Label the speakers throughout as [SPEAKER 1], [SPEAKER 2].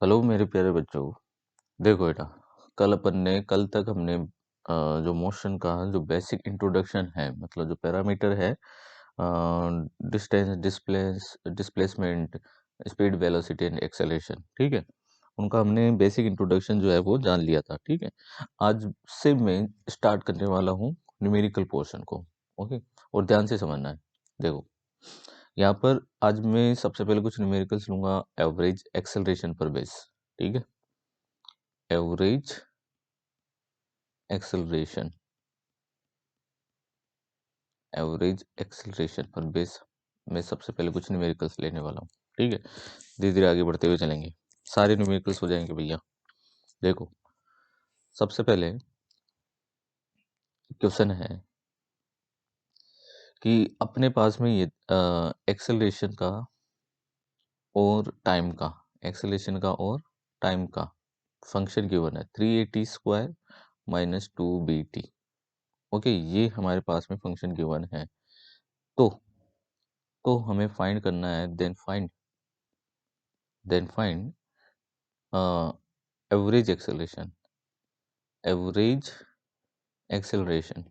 [SPEAKER 1] Hello मेरे प्यारे बच्चों। देखो बेटा, कल तक हमने जो मोशन का जो बेसिक इंट्रोडक्शन है, मतलब जो पैरामीटर है, distance, displacement, speed, velocity and acceleration, ठीक है, उनका हमने बेसिक इंट्रोडक्शन जो है वो जान लिया था। ठीक है, आज से मैं स्टार्ट करने वाला हूँ न्यूमेरिकल पोर्शन को। ओके, और ध्यान से समझना है। देखो, यहाँ पर आज मैं सबसे पहले कुछ न्यूमेरिकल्स लूंगा एवरेज एक्सेलरेशन पर बेस। ठीक है, एवरेज एक्सेलरेशन, एवरेज एक्सेलरेशन पर बेस मैं सबसे पहले कुछ न्यूमेरिकल्स लेने वाला हूँ। ठीक है, धीरे धीरे आगे बढ़ते हुए चलेंगे, सारे न्यूमेरिकल्स हो जाएंगे भैया। देखो, सबसे पहले क्वेश्चन है कि अपने पास में ये एक्सेलरेशन का और टाइम का, एक्सेलरेशन का और टाइम का फंक्शन गिवन है 380 स्क्वायर माइनस 2bt। ओके, ये हमारे पास में फंक्शन गिवन है। तो हमें फाइंड करना है, then find average acceleration, average acceleration,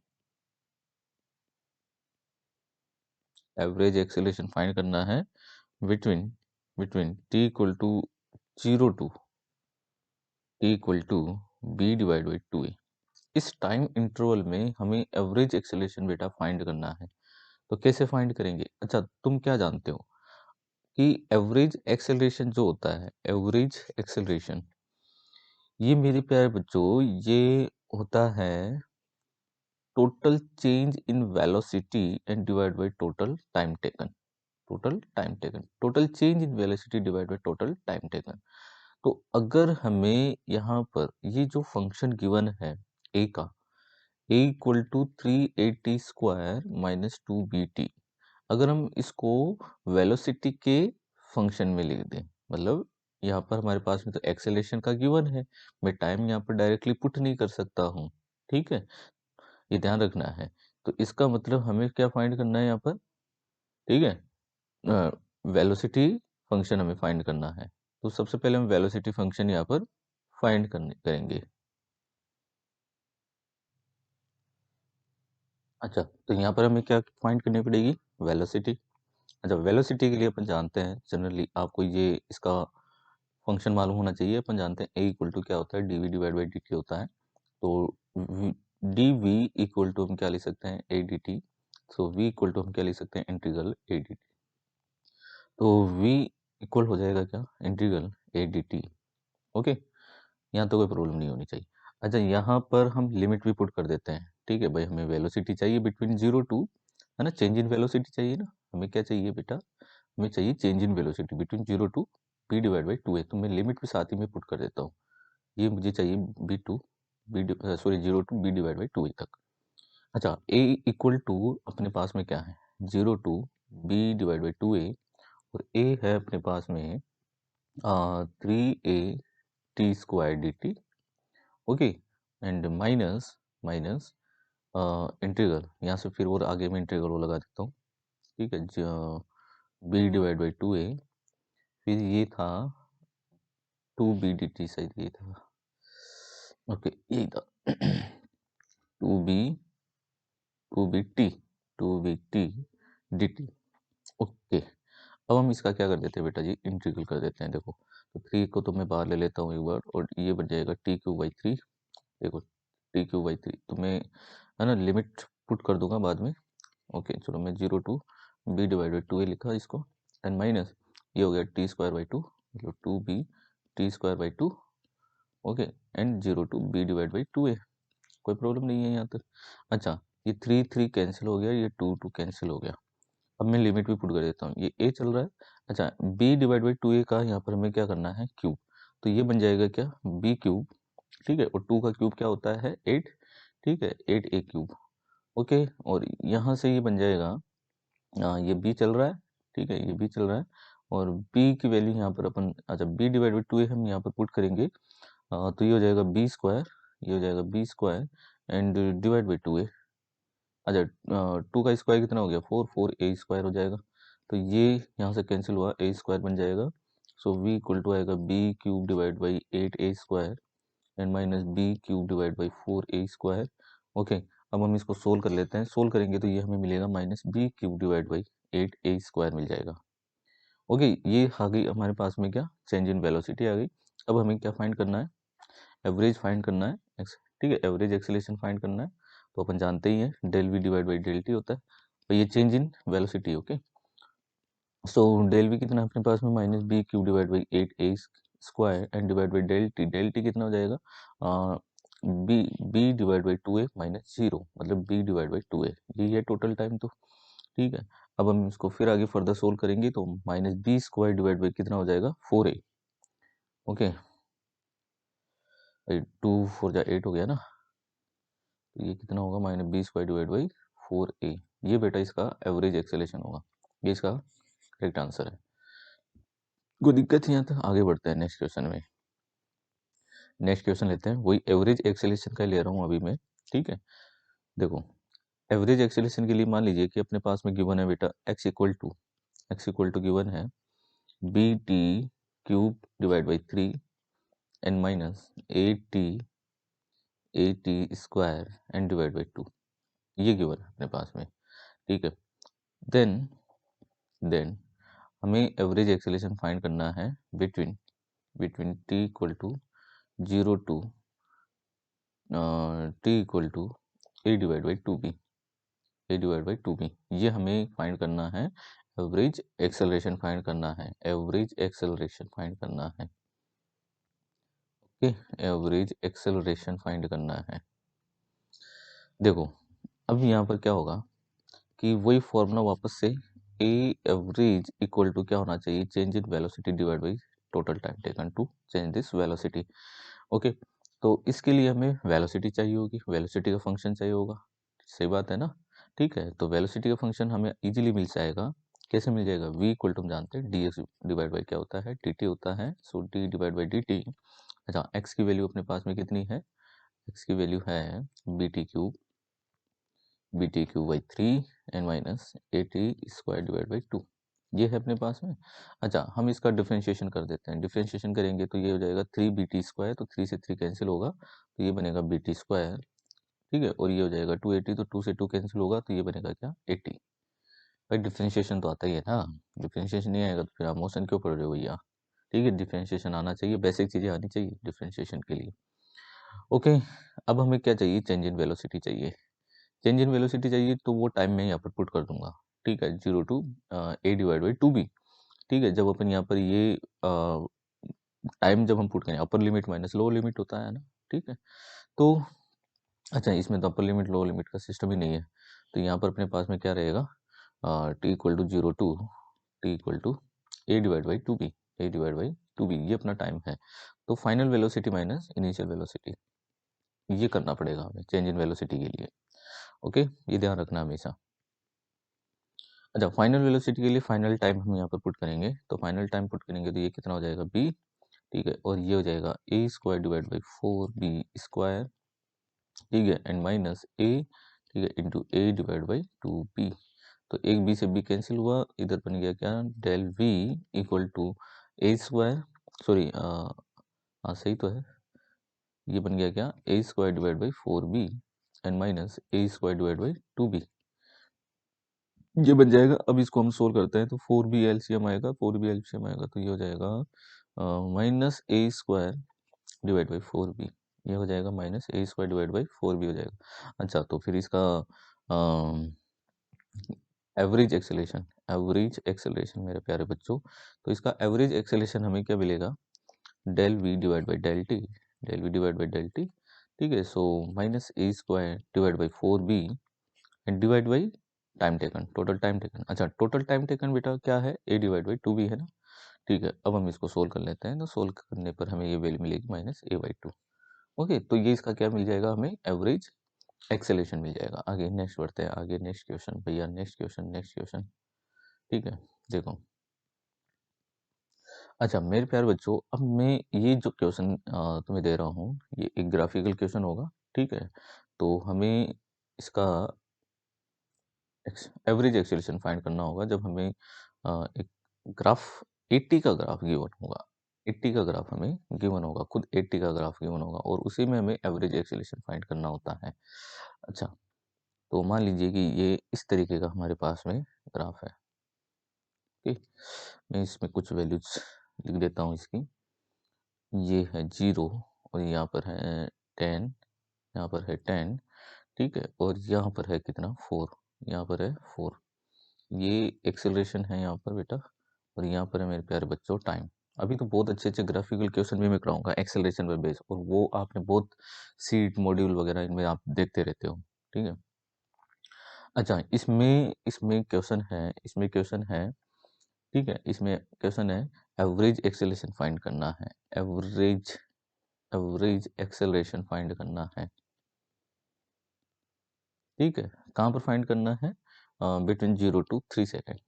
[SPEAKER 1] average acceleration find करना है between between t equal to 0 to t equal to b divide by 2a। इस टाइम इंटरवल में हमें एवरेज एक्सेलरेशन बेटा फाइंड करना है। तो कैसे फाइंड करेंगे? अच्छा, तुम क्या जानते हो कि एवरेज एक्सेलरेशन जो होता है, एवरेज एक्सेलरेशन, ये मेरे प्यारे बच्चों, ये होता है total change in velocity and divide by total time taken. Total change in velocity divide by total time taken. तो अगर हमें यहाँ पर ये जो फंक्शन गिवन है ए का, a equal to 380 square minus 2bt, अगर हम इसको वेलोसिटी के फंक्शन में लिख दें, मतलब यहाँ पर हमारे पास में तो एक्सेलरेशन का गिवन है, मैं टाइम यहाँ पर डायरेक्टली पुट नहीं कर सकता हूँ। ठीक है, ये ध्यान रखना है। तो इसका मतलब हमें क्या फाइंड करना है यहाँ पर? ठीक है, वेलोसिटी फंक्शन हमें फाइंड करना है। तो सबसे पहले हम वेलोसिटी फंक्शन यहाँ पर फाइंड करेंगे। अच्छा, तो यहाँ पर हमें क्या फाइंड करनी पड़ेगी? वेलोसिटी। अच्छा, वेलोसिटी के लिए अपन जानते हैं, जनरली आपको ये इसका फंक्शन मालूम होना चाहिए। अपन जानते हैं ए इक्वल टू क्या होता है, d v divide by d t होता है। तो डी वी इक्वल टू हम क्या लिख सकते हैं, a d t. So v equal to हम क्या लिख सकते हैं, इंटीग्रल ए डी टी। तो v इक्वल हो जाएगा क्या, integral a d t. Okay, यहाँ तो कोई प्रॉब्लम नहीं होनी चाहिए। अच्छा, यहाँ पर हम लिमिट भी पुट कर देते हैं। ठीक है भाई, हमें वेलोसिटी चाहिए बिटवीन 0 टू, है ना, चेंज इन वेलोसिटी चाहिए ना। हमें क्या चाहिए बेटा? हमें चाहिए change in velocity between 0 to b divide by 2a। तो मैं लिमिट भी साथ ही में पुट कर देता हूँ। ये मुझे चाहिए b to b sorry 0 to b divide by 2a तक। अच्छा, a इक्वल टू अपने पास में क्या है, 0 to b divide by 2a, और a है अपने पास में 3a t square D t. Okay, and minus minus integral, यहाँ से फिर और आगे में इंटीग्रल वो लगा देता हूँ। ठीक है, बी डिवाइड बाई 2a, फिर ये था 2b डी टी, शायद ये था। ओके, यही था 2b 2bt 2bt D t. Okay, अब हम इसका क्या कर देते हैं बेटा जी, इंटीग्रल कर देते हैं। देखो, तो 3 को तो मैं बाहर ले लेता हूँ एक बार, और ये बन जाएगा t³ बाई 3। देखो, t³ बाई 3, तो मैं, है ना, लिमिट पुट कर दूंगा बाद में। ओके, चलो, मैं 0 to b divide by 2a लिखा इसको, एंड माइनस ये हो गया t² बाई 2, मतलब 2b t² by 2। Okay, and 0 to b divide by 2a। कोई प्रॉब्लम नहीं है यहाँ तक। अच्छा, ये 3 कैंसिल हो गया, ये 2 कैंसिल हो गया। अब मैं लिमिट भी पुट कर देता हूँ, ये a चल रहा है। अच्छा, b डिवाइड बाई 2a का यहाँ पर हमें क्या करना है, क्यूब। तो ये बन जाएगा क्या, b³। ठीक है, और 2 का क्यूब क्या होता है, 8। ठीक है, 8a³। ओके, और यहाँ से ये बन जाएगा, ये b चल रहा है। ठीक है, ये b चल रहा है, और b की वैल्यू यहाँ पर अपन, अच्छा, b डिवाइड बाई 2a हम यहाँ पर पुट करेंगे। तो ये हो जाएगा b², ये हो जाएगा b² and divide by 2a। अच्छा, 2 का स्क्वायर कितना हो गया, 4 4a² हो जाएगा। तो ये यहाँ से कैंसिल हुआ, a² बन जाएगा, सो v इक्वल टू आएगा b cube divide by 8a² and minus b cube divide by 4a²। Okay, अब हम इसको सोल्व कर लेते हैं। सोल्व करेंगे तो ये हमें मिलेगा minus b cube divide by 8a² मिल जाएगा। ओके, ये आ गई हमारे पास में क्या, चेंज इन वेलोसिटी आ गई। अब हमें क्या फाइंड करना है, एवरेज फाइंड करना है, ठीक है, एवरेज एक्सेलरेशन फाइंड करना है। तो अपन जानते ही हैं del v divide by del t होता है, तो ये change in velocity. Okay, so del v कितना है अपने पास में, minus b cube divide by 8a² and divide by del t कितना हो जाएगा, b b divide by 2a minus 0, मतलब बी डिवाइड बाई 2a, यही है टोटल टाइम। तो ठीक है, अब हम इसको फिर आगे फर्दर सोल्व करेंगे तो minus b square divide by कितना हो जाएगा, 4a। ओके, 2 4 जा 8 हो गया ना, तो ये कितना होगा, minus b square divide by 4a। ये बेटा इसका एवरेज एक्सेलेरेशन होगा, ये इसका करेक्ट आंसर है। कोई दिक्कत नहीं आता, आगे बढ़ते हैं नेक्स्ट क्वेश्चन में। नेक्स्ट क्वेश्चन लेते हैं, वही एवरेज एक्सेलेरेशन का ले रहा हूँ अभी मैं। ठीक है, देखो एवरेज एक्सेलेरेशन के लिए मान लीजिए कि अपने पास में गिवन है बेटा x इक्वल टू गिवन है b t cube divide by 3 and minus a t square and divide by 2, ये गिवन है अपने पास में। ठीक है, देन देन हमें एवरेज एक्सेलेरेशन फाइंड करना है between t equal to 0 to t equal to a divide by 2b, a divide by 2b, ये हमें फाइंड करना है। एवरेज एक्सेलरेशन फाइंड करना है, एवरेज एक्सेलरेशन फाइंड करना है। ओके, एवरेज एक्सेलरेशन फाइंड करना है। देखो अब यहाँ पर क्या होगा कि वही फॉर्मूला वापस से, ए एवरेज इक्वल टू क्या होना चाहिए, change in velocity divide by total time taken to change this velocity. Okay, तो इसके लिए हमें वेलोसिटी चाहिए होगी, वेलोसिटी का फंक्शन चाहिए होगा, सही बात है ना। ठीक है, तो वेलोसिटी का फंक्शन हमें इजीली मिल जाएगा। कैसे मिल जाएगा, v इक्वल टू हम जानते हैं डी एक्स डिवाइड बाई क्या होता है, dt होता है, so d divide by dt। अच्छा, x की वैल्यू अपने पास में कितनी है, x की वैल्यू है b t cube by 3 and minus a t square divide by 2, ये है अपने पास में। अच्छा, हम इसका डिफ्रेंशिएशन कर देते हैं, डिफ्रेंशिएशन करेंगे तो ये हो जाएगा 3 bt², तो 3 से 3 कैंसिल होगा तो ये बनेगा bt²। ठीक है, और ये हो जाएगा 280, तो 2 से 2 कैंसिल होगा तो ये बनेगा क्या, 80। भाई डिफ्रेंशिएशन तो आता ही है ना, डिफ्रेंशिएशन नहीं आएगा तो फिर आप मोशन क्यों पढ़ रहे हो भैया। ठीक है, डिफ्रेंशिएशन आना चाहिए, बेसिक चीज़ें आनी चाहिए डिफ्रेंशिएशन के लिए। ओके, अब हमें क्या चाहिए, चेंज इन वेलोसिटी चाहिए। चेंज इन वेलोसिटी चाहिए तो वो टाइम मैं यहाँ पर पुट कर दूंगा। ठीक है, 0 to a divide by 2b। ठीक है, जब अपन यहाँ पर ये टाइम जब हम पुट करें, अपर लिमिट माइनस लोअर लिमिट होता है ना। ठीक है, तो अच्छा इसमें तो अपर लिमिट लोअर लिमिट का सिस्टम ही नहीं है, तो यहाँ पर अपने पास में क्या रहेगा, t equal to 0 to t equal to a divide by 2b, a divide by 2b, ये अपना टाइम है। तो final velocity minus initial velocity, ये करना पड़ेगा हमें चेंज इन वेलोसिटी के लिए। ओके, ये ध्यान रखना हमेशा। अच्छा, फाइनल वेलोसिटी के लिए फाइनल टाइम हम यहाँ पर पुट करेंगे, तो फाइनल टाइम पुट करेंगे तो ये कितना हो जाएगा b। ठीक है, और ये हो जाएगा a square divide by 4b²। ठीक है, एंड माइनस a, ठीक है, into A divide by 2b। तो एक b से b कैंसिल हुआ, इधर बन गया क्या, del v equal to a square, sorry हाँ सही तो है, ये बन गया क्या, a square divide by 4b and minus a square divide by 2b, ये बन जाएगा। अब इसको हम सोल्व करते हैं तो 4b एलसीएम आएगा, 4b एलसीएम आएगा तो ये हो जाएगा minus a square divide by 4b, ये हो जाएगा minus a square divide by 4b हो जाएगा। अच्छा, तो फिर इसका एवरेज एक्सेलरेशन मेरे प्यारे बच्चों, तो इसका एवरेज एक्सेलरेशन हमें क्या मिलेगा, del v divide by del t, del v divide by del t. ठीक है, so minus a square divide by 4b and divide by time taken, total time taken. अच्छा, टोटल टाइम टेकन बेटा क्या है, ए divide by 2b है ना। ठीक है, अब हम इसको सोल्व कर लेते हैं, तो सोल्व करने पर हमें ये वैल्यू मिलेगी माइनस ए बाई 2। ओके, तो ये इसका क्या मिल जाएगा, हमें एवरेज एक्सेलेरेशन मिल जाएगा। आगे नेक्स्ट बढ़ते हैं, आगे नेक्स्ट क्वेश्चन भैया, नेक्स्ट क्वेश्चन। ठीक है, देखो अच्छा मेरे प्यारे बच्चों, अब मैं ये जो क्वेश्चन तुम्हें दे रहा हूँ, ये एक ग्राफिकल क्वेश्चन होगा। ठीक है, तो हमें इसका एवरेज एक्सेलरेशन फाइंड करना होगा जब हमें एक ग्राफ 80 का ग्राफ गिवन होगा, 80 का ग्राफ हमें गिवन होगा, खुद 80 का ग्राफ गिवन होगा और उसी में हमें एवरेज एक्सेलरेशन फाइंड करना होता है। अच्छा, तो मान लीजिए कि ये इस तरीके का हमारे पास में ग्राफ है। ओके, मैं इसमें कुछ वैल्यूज लिख देता हूँ इसकी। ये है 0 और यहाँ पर है 10, यहाँ पर है 10, ठीक है, और यहाँ पर है कितना 4, यहाँ पर है 4। ये एक्सेलरेशन है यहाँ पर बेटा, और यहाँ पर है मेरे प्यारे बच्चों टाइम। अभी तो बहुत अच्छे अच्छे ग्राफिकल क्वेश्चन भी मैं कराऊंगा एक्सेलरेशन पे बेस, और वो आपने बहुत सीट मॉड्यूल वगैरह इनमें आप देखते रहते हो, ठीक है। अच्छा, इसमें इसमें क्वेश्चन है, ठीक है, इसमें क्वेश्चन है एवरेज एक्सेलरेशन फाइंड करना है, एवरेज एक्सेलरेशन फाइंड करना है, ठीक है। कहाँ पर फाइंड करना है? Between 0 to 3 second,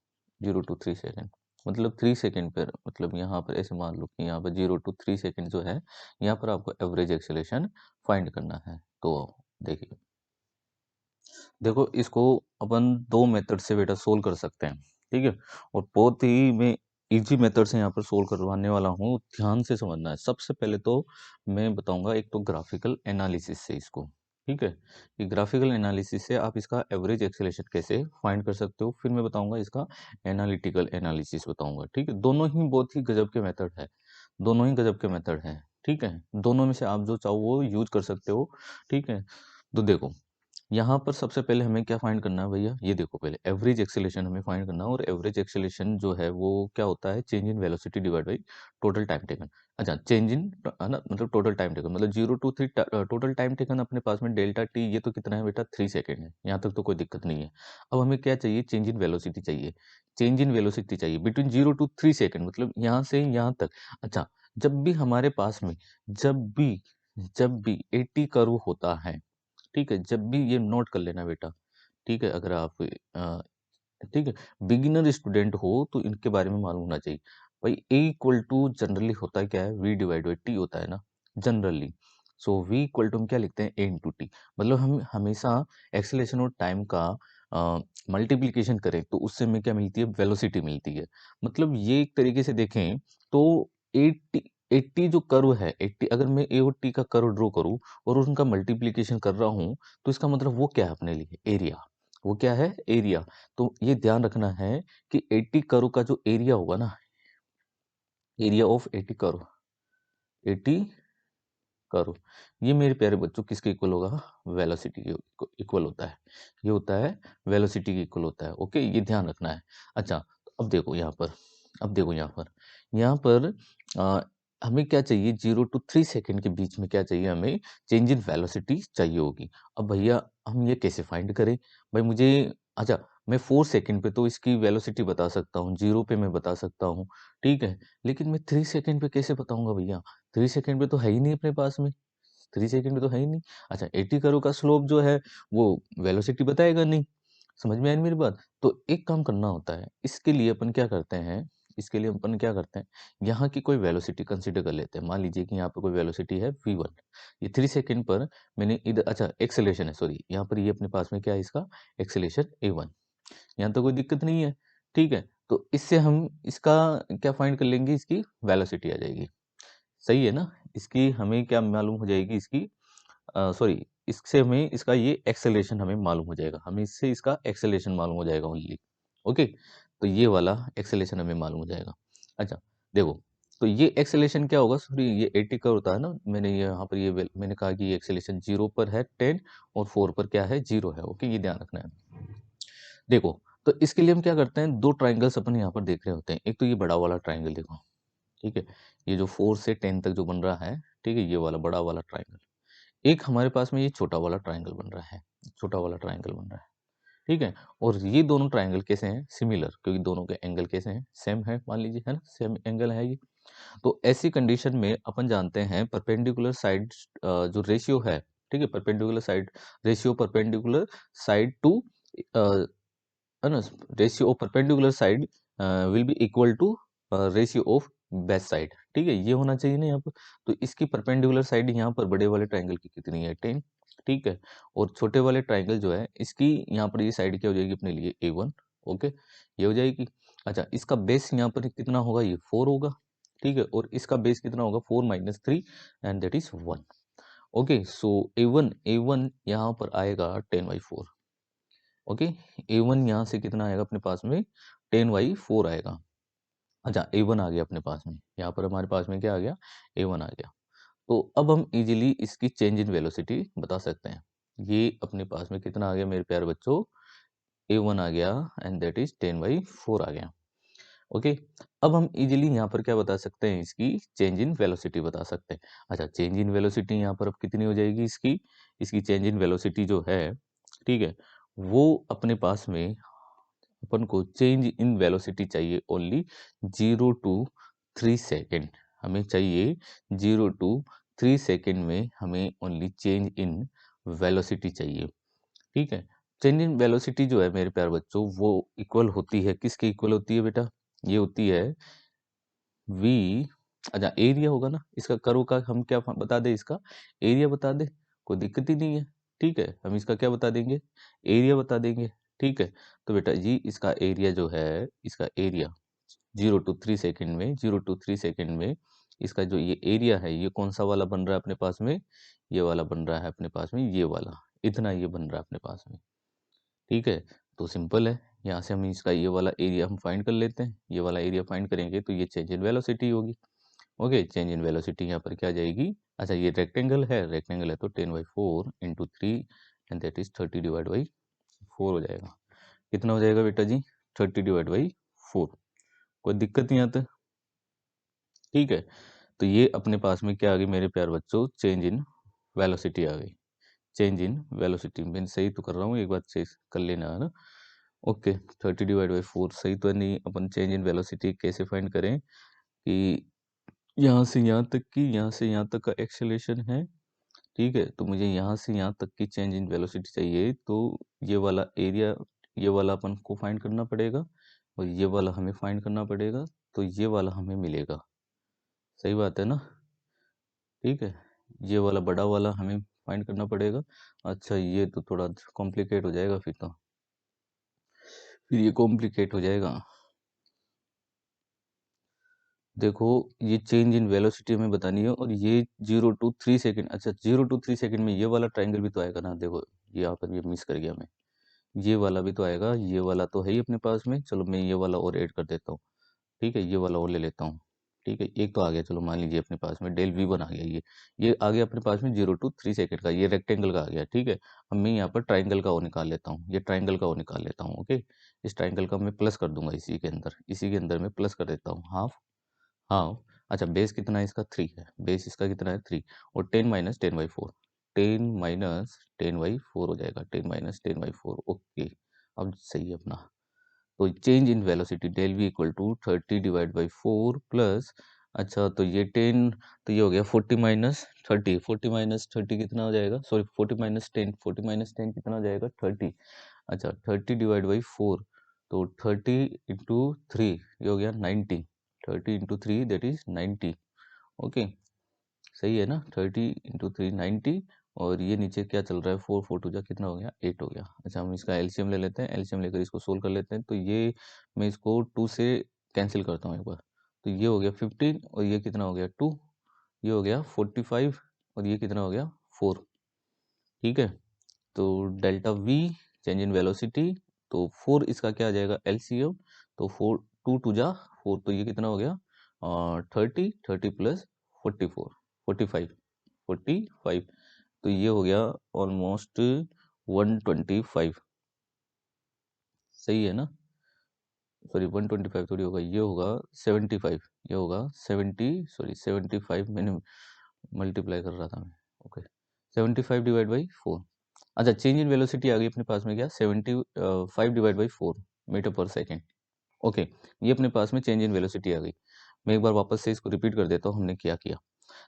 [SPEAKER 1] 0 to 3 second, मतलब 3 सेकेंड पर, मतलब यहाँ पर ऐसे मान लो कि यहाँ पर 0 to 3 सेकेंड जो है, यहाँ पर आपको एवरेज एक्सेलरेशन फाइंड करना है। तो देखिए, देखो इसको अपन दो मेथड से बेटा सोल्व कर सकते हैं, ठीक है, और बहुत ही मैं इजी मेथड से यहाँ पर सोल्व करवाने वाला हूँ, ध्यान से समझना है। सबसे पहले तो मैं बताऊंगा एक तो ग्राफिकल एनालिसिस से इसको, ठीक है, कि ग्राफिकल एनालिसिस से आप इसका एवरेज एक्सेलेरेशन कैसे फाइंड कर सकते हो, फिर मैं बताऊंगा इसका एनालिटिकल एनालिसिस बताऊंगा, ठीक है। दोनों ही बहुत ही गजब के मेथड है, दोनों ही गजब के मेथड हैं, ठीक है, दोनों में से आप जो चाहो वो यूज कर सकते हो, ठीक है। तो देखो, यहाँ पर सबसे पहले हमें क्या फाइंड करना है भैया, ये देखो, पहले एवरेज एक्सेलेरेशन हमें फाइंड करना है, और एवरेज एक्सेलेरेशन जो है वो क्या होता है, change in velocity divide by total time taken. अच्छा, चेंज इन है ना, मतलब टोटल टाइम टेकन, मतलब 0 to 3 टोटल टाइम टेकन अपने पास में डेल्टा टी, ये तो कितना है बेटा 3 सेकेंड है, यहाँ तक तो कोई दिक्कत नहीं है। अब हमें क्या चाहिए, चेंज इन वेलोसिटी चाहिए, चेंज इन वेलोसिटी चाहिए बिटवीन 0 to 3 सेकेंड, मतलब यहाँ से यहाँ तक। अच्छा, जब भी हमारे पास में, जब भी 80 कर्व होता है, ठीक है, जब भी ये नोट कर लेना बेटा, ठीक है, अगर आप ठीक है, बिगिनर स्टूडेंट हो तो इनके बारे में मालूम होना चाहिए। भाई ए इक्वल टू जनरली होता है क्या है, वी डिवाइड बाई टी होता है ना generally. So v equal to हम क्या लिखते हैं, ए इंटू टी, मतलब हम हमेशा एक्सेलेरेशन और टाइम का मल्टीप्लीकेशन करें तो उससे हमें क्या मिलती है, वेलोसिटी मिलती है। मतलब ये एक तरीके से देखें तो 80 80 जो कर्व है, 80 अगर मैं ए और टी का कर्व ड्रॉ करूं और उनका मल्टीप्लीकेशन कर रहा हूं, तो इसका मतलब वो क्या है अपने लिए, एरिया, वो क्या है, एरिया। तो ये ध्यान रखना है कि 80 कर्व का जो एरिया होगा ना, एरिया ऑफ 80 कर्व, 80 कर्व, ये मेरे प्यारे बच्चों किसके इक्वल होगा, वेलोसिटी के इक्वल होता है, ये होता है वेलोसिटी के इक्वल होता है। ओके, ये ध्यान रखना है। अच्छा, तो अब देखो यहाँ पर, अब देखो यहाँ पर हमें क्या चाहिए, 0 to 3 सेकेंड के बीच में क्या चाहिए, हमें चेंज इन वेलोसिटी चाहिए होगी। अब भैया हम ये कैसे फाइंड करें, भाई मुझे, अच्छा, मैं 4 सेकेंड पे तो इसकी वेलोसिटी बता सकता हूँ, 0 पे मैं बता सकता हूँ, ठीक है, लेकिन मैं 3 सेकेंड पे कैसे बताऊंगा भैया, 3 सेकेंड पे तो है ही नहीं अपने पास में, 3 सेकेंड में तो है ही नहीं। अच्छा, 80 करो का स्लोप जो है वो वेलोसिटी बताएगा नहीं, समझ में आई मेरी बात। तो एक काम करना होता है, इसके लिए अपन क्या करते हैं, इसके लिए अपन क्या करते हैं, यहाँ की कोई वेलोसिटी कंसीडर कर लेते हैं। मान लीजिए कि यहाँ पर कोई वेलोसिटी है v1, ये 3 सेकेंड पर मैंने इधर, अच्छा एक्सेलेरेशन है, सॉरी, यहाँ पर ये अपने पास में क्या है, इसका एक्सेलेरेशन a1, यहाँ तो कोई दिक्कत नहीं है, ठीक है। तो इससे हम इसका क्या फाइंड कर लेंगे, इसकी वेलोसिटी आ जाएगी, सही है ना। इसकी हमें क्या मालूम हो जाएगी, इसकी सॉरी, इससे हमें इसका ये एक्सेलरेशन हमें मालूम हो जाएगा, हमें इससे इसका एक्सेलरेशन मालूम हो जाएगा ओनली। ओके, तो ये वाला एक्सेलरेशन हमें मालूम हो जाएगा। अच्छा, देखो, तो ये एक्सेलरेशन क्या होगा, सॉरी, ये 80 का होता है ना, मैंने यहाँ पर ये मैंने कहा कि ये एक्सेलरेशन 0 पर है 10 और 4 पर क्या है, 0 है। ओके, ये ध्यान रखना है। देखो, तो इसके लिए हम क्या करते हैं, दो ट्राइंगल्स अपन यहाँ पर देख रहे होते हैं। एक तो ये बड़ा वाला ट्राइंगल देखो, ठीक है, ये जो 4 से 10 तक जो बन रहा है, ठीक है, ये वाला बड़ा वाला ट्राइंगल। एक हमारे पास में ये छोटा वाला ट्राइंगल बन रहा है, छोटा वाला ट्राइंगल बन रहा है, ठीक है। और ये दोनों ट्राइंगल कैसे हैं, सिमिलर, क्योंकि दोनों के एंगल कैसे हैं, सेम है, मान लीजिए, है ना, सेम एंगल है ये। तो ऐसी कंडीशन में अपन जानते हैं परपेंडिकुलर साइड जो रेशियो है, ठीक है, perpendicular side ratio, perpendicular side to, है ना, ratio of perpendicular side will be equal to ratio of base side, ठीक है, ये होना चाहिए ना यहाँ पर। तो इसकी परपेंडिकुलर साइड यहाँ पर बड़े वाले ट्राइंगल की कितनी है, 10, ठीक है, और छोटे वाले ट्राइंगल जो है इसकी यहाँ पर ये साइड क्या हो जाएगी अपने लिए, a1, ओके, ये हो जाएगी। अच्छा, इसका बेस यहाँ पर कितना होगा, ये 4 होगा, ठीक है, और इसका बेस कितना होगा 4 minus 3 and that is 1। Okay, so A1 यहाँ पर आएगा 10/4। ओके, A1 यहाँ से कितना आएगा अपने पास में 10/4 आएगा। अच्छा, A1 आ गया अपने पास में, यहाँ पर हमारे पास में क्या आ गया, A1 आ गया। तो अब हम इजीली इसकी चेंज इन वेलोसिटी बता सकते हैं। ये अपने पास में कितना आ गया मेरे प्यारे बच्चों, A1 आ गया एंड दैट इज 10/4 आ गया। ओके, अब हम इजीली यहाँ पर क्या बता सकते हैं, इसकी चेंज इन वेलोसिटी बता सकते हैं। अच्छा, चेंज इन वेलोसिटी यहाँ पर अब कितनी हो जाएगी इसकी चेंज इन वेलोसिटी जो है, ठीक है, वो अपने पास में अपन को चेंज इन वेलोसिटी चाहिए ओनली 0 to 3 सेकेंड। हमें चाहिए 0 to 3 सेकेंड में हमें ओनली चेंज इन वेलोसिटी चाहिए, ठीक है। चेंज इन वेलोसिटी जो है मेरे प्यारे बच्चों, वो इक्वल होती है, किसके इक्वल होती है बेटा, ये होती है v। अच्छा, एरिया होगा ना इसका, कर्व का हम क्या बता दें, इसका एरिया बता दे, कोई दिक्कत ही नहीं है, ठीक है, हम इसका क्या बता देंगे, एरिया बता देंगे, ठीक है। तो बेटा जी इसका एरिया जो है, इसका एरिया 0 to 3 सेकेंड में, 0 to 3 सेकेंड में इसका जो ये एरिया है, ये कौन सा वाला बन रहा है अपने पास में, ये वाला बन रहा है अपने पास में, ये वाला, इतना ये बन रहा है अपने पास में, ठीक है। तो सिंपल है, यहाँ से हम इसका ये वाला एरिया हम फाइंड कर लेते हैं, ये वाला एरिया फाइंड करेंगे तो ये चेंज इन वेलोसिटी होगी। ओके, चेंज इन वेलोसिटी यहाँ पर क्या आ जाएगी, अच्छा ये रेक्टेंगल है तो 10/4 × 3 एंड दैट इज 30/4 हो जाएगा। कितना हो जाएगा बेटा जी, 30/4। कोई दिक्कत नहीं आती, ठीक है। तो ये अपने पास में क्या आ गई मेरे प्यारे बच्चों, चेंज इन वेलोसिटी आ गई। चेंज इन वेलोसिटी मैं सही तो कर रहा हूँ, एक बार चेक कर लेना है ना। ओके, 30/4 सही तो नहीं, अपन चेंज इन वेलोसिटी कैसे फाइंड करें कि यहाँ से यहाँ तक की, यहाँ से यहाँ तक का एक्सेलेरेशन है, ठीक है, तो मुझे यहाँ से यहाँ तक की चेंज इन वेलोसिटी चाहिए, तो ये वाला एरिया, ये वाला अपन को फाइंड करना पड़ेगा और ये वाला हमें फाइंड करना पड़ेगा, तो ये वाला हमें मिलेगा, सही बात है ना, ठीक है, ये वाला बड़ा वाला हमें फाइंड करना पड़ेगा। अच्छा, ये तो थोड़ा कॉम्प्लिकेट हो जाएगा फिर ये कॉम्प्लिकेट हो जाएगा। देखो, ये चेंज इन वेलोसिटी हमें बतानी है और ये 0 to 3 सेकेंड, अच्छा 0 to 3 सेकेंड में ये वाला ट्राइंगल भी तो आएगा ना, देखो ये यहाँ पर ये मिस कर गया मैं, ये वाला भी तो आएगा, ये वाला तो है ही अपने पास में, चलो मैं ये वाला और ऐड कर देता हूँ, ठीक है, ये वाला और ले लेता हूँ, ठीक है, एक तो आ गया, चलो मान लीजिए अपने पास में डेल V1 आ गया, ये आ गया अपने पास में 0 to 3 सेकेंड का, ये रेक्टेंगल का आ गया, ठीक है। अब मैं यहाँ पर ट्राइंगल का वो निकाल लेता हूँ, ये ट्राइंगल का वो निकाल लेता हूँ, ओके। इस ट्राइंगल का मैं प्लस कर दूंगा इसी के अंदर मैं प्लस कर देता हूँ, हाफ हाफ। अच्छा, बेस कितना है इसका 3 है, बेस इसका कितना है 3, और 10 - 10/4, 10 - 10/4 हो जाएगा, 10 - 10/4, ओके। अब सही है अपना, तो change in velocity del v equal to 30/4 plus, अच्छा तो ये 10, तो ये हो गया 40 - 30, 40 - 30 कितना हो जाएगा, सॉरी 40 - 10, 40 - 10 कितना हो जाएगा 30। अच्छा, 30/4, तो 30 × 3 ये हो गया 90, 30 × 3 दैट इज 90, ओके, सही है ना, 30 × 3 90, और ये नीचे क्या चल रहा है, 4 जा कितना हो गया 8 हो गया। अच्छा, हम इसका एलसीएम ले लेते हैं, एलसीएम लेकर इसको सोल्व कर लेते हैं, तो ये मैं इसको 2 से कैंसिल करता हूँ एक बार, तो ये हो गया 15 और ये कितना हो गया 2, ये हो गया 45 और ये कितना हो गया 4, ठीक है। तो delta we change in velocity, तो 4 इसका क्या आ जाएगा एलसीएम, तो 4 2 2 जा 4, तो ये कितना हो गया 30 प्लस 44 45 45, तो ये हो गया ऑलमोस्ट 125, सही है ना, सॉरी 125 थोड़ी होगा, ये होगा 75, ये होगा 70, सॉरी 75 मैंने मल्टीप्लाई कर रहा था मैं, ओके, 75/4। अच्छा, चेंज इन वेलोसिटी आ गई अपने पास में क्या 75/4 मीटर पर सेकेंड, ओके। ये अपने पास में चेंज इन वेलोसिटी आ गई। मैं एक बार वापस से इसको रिपीट कर देता हूँ, हमने क्या किया।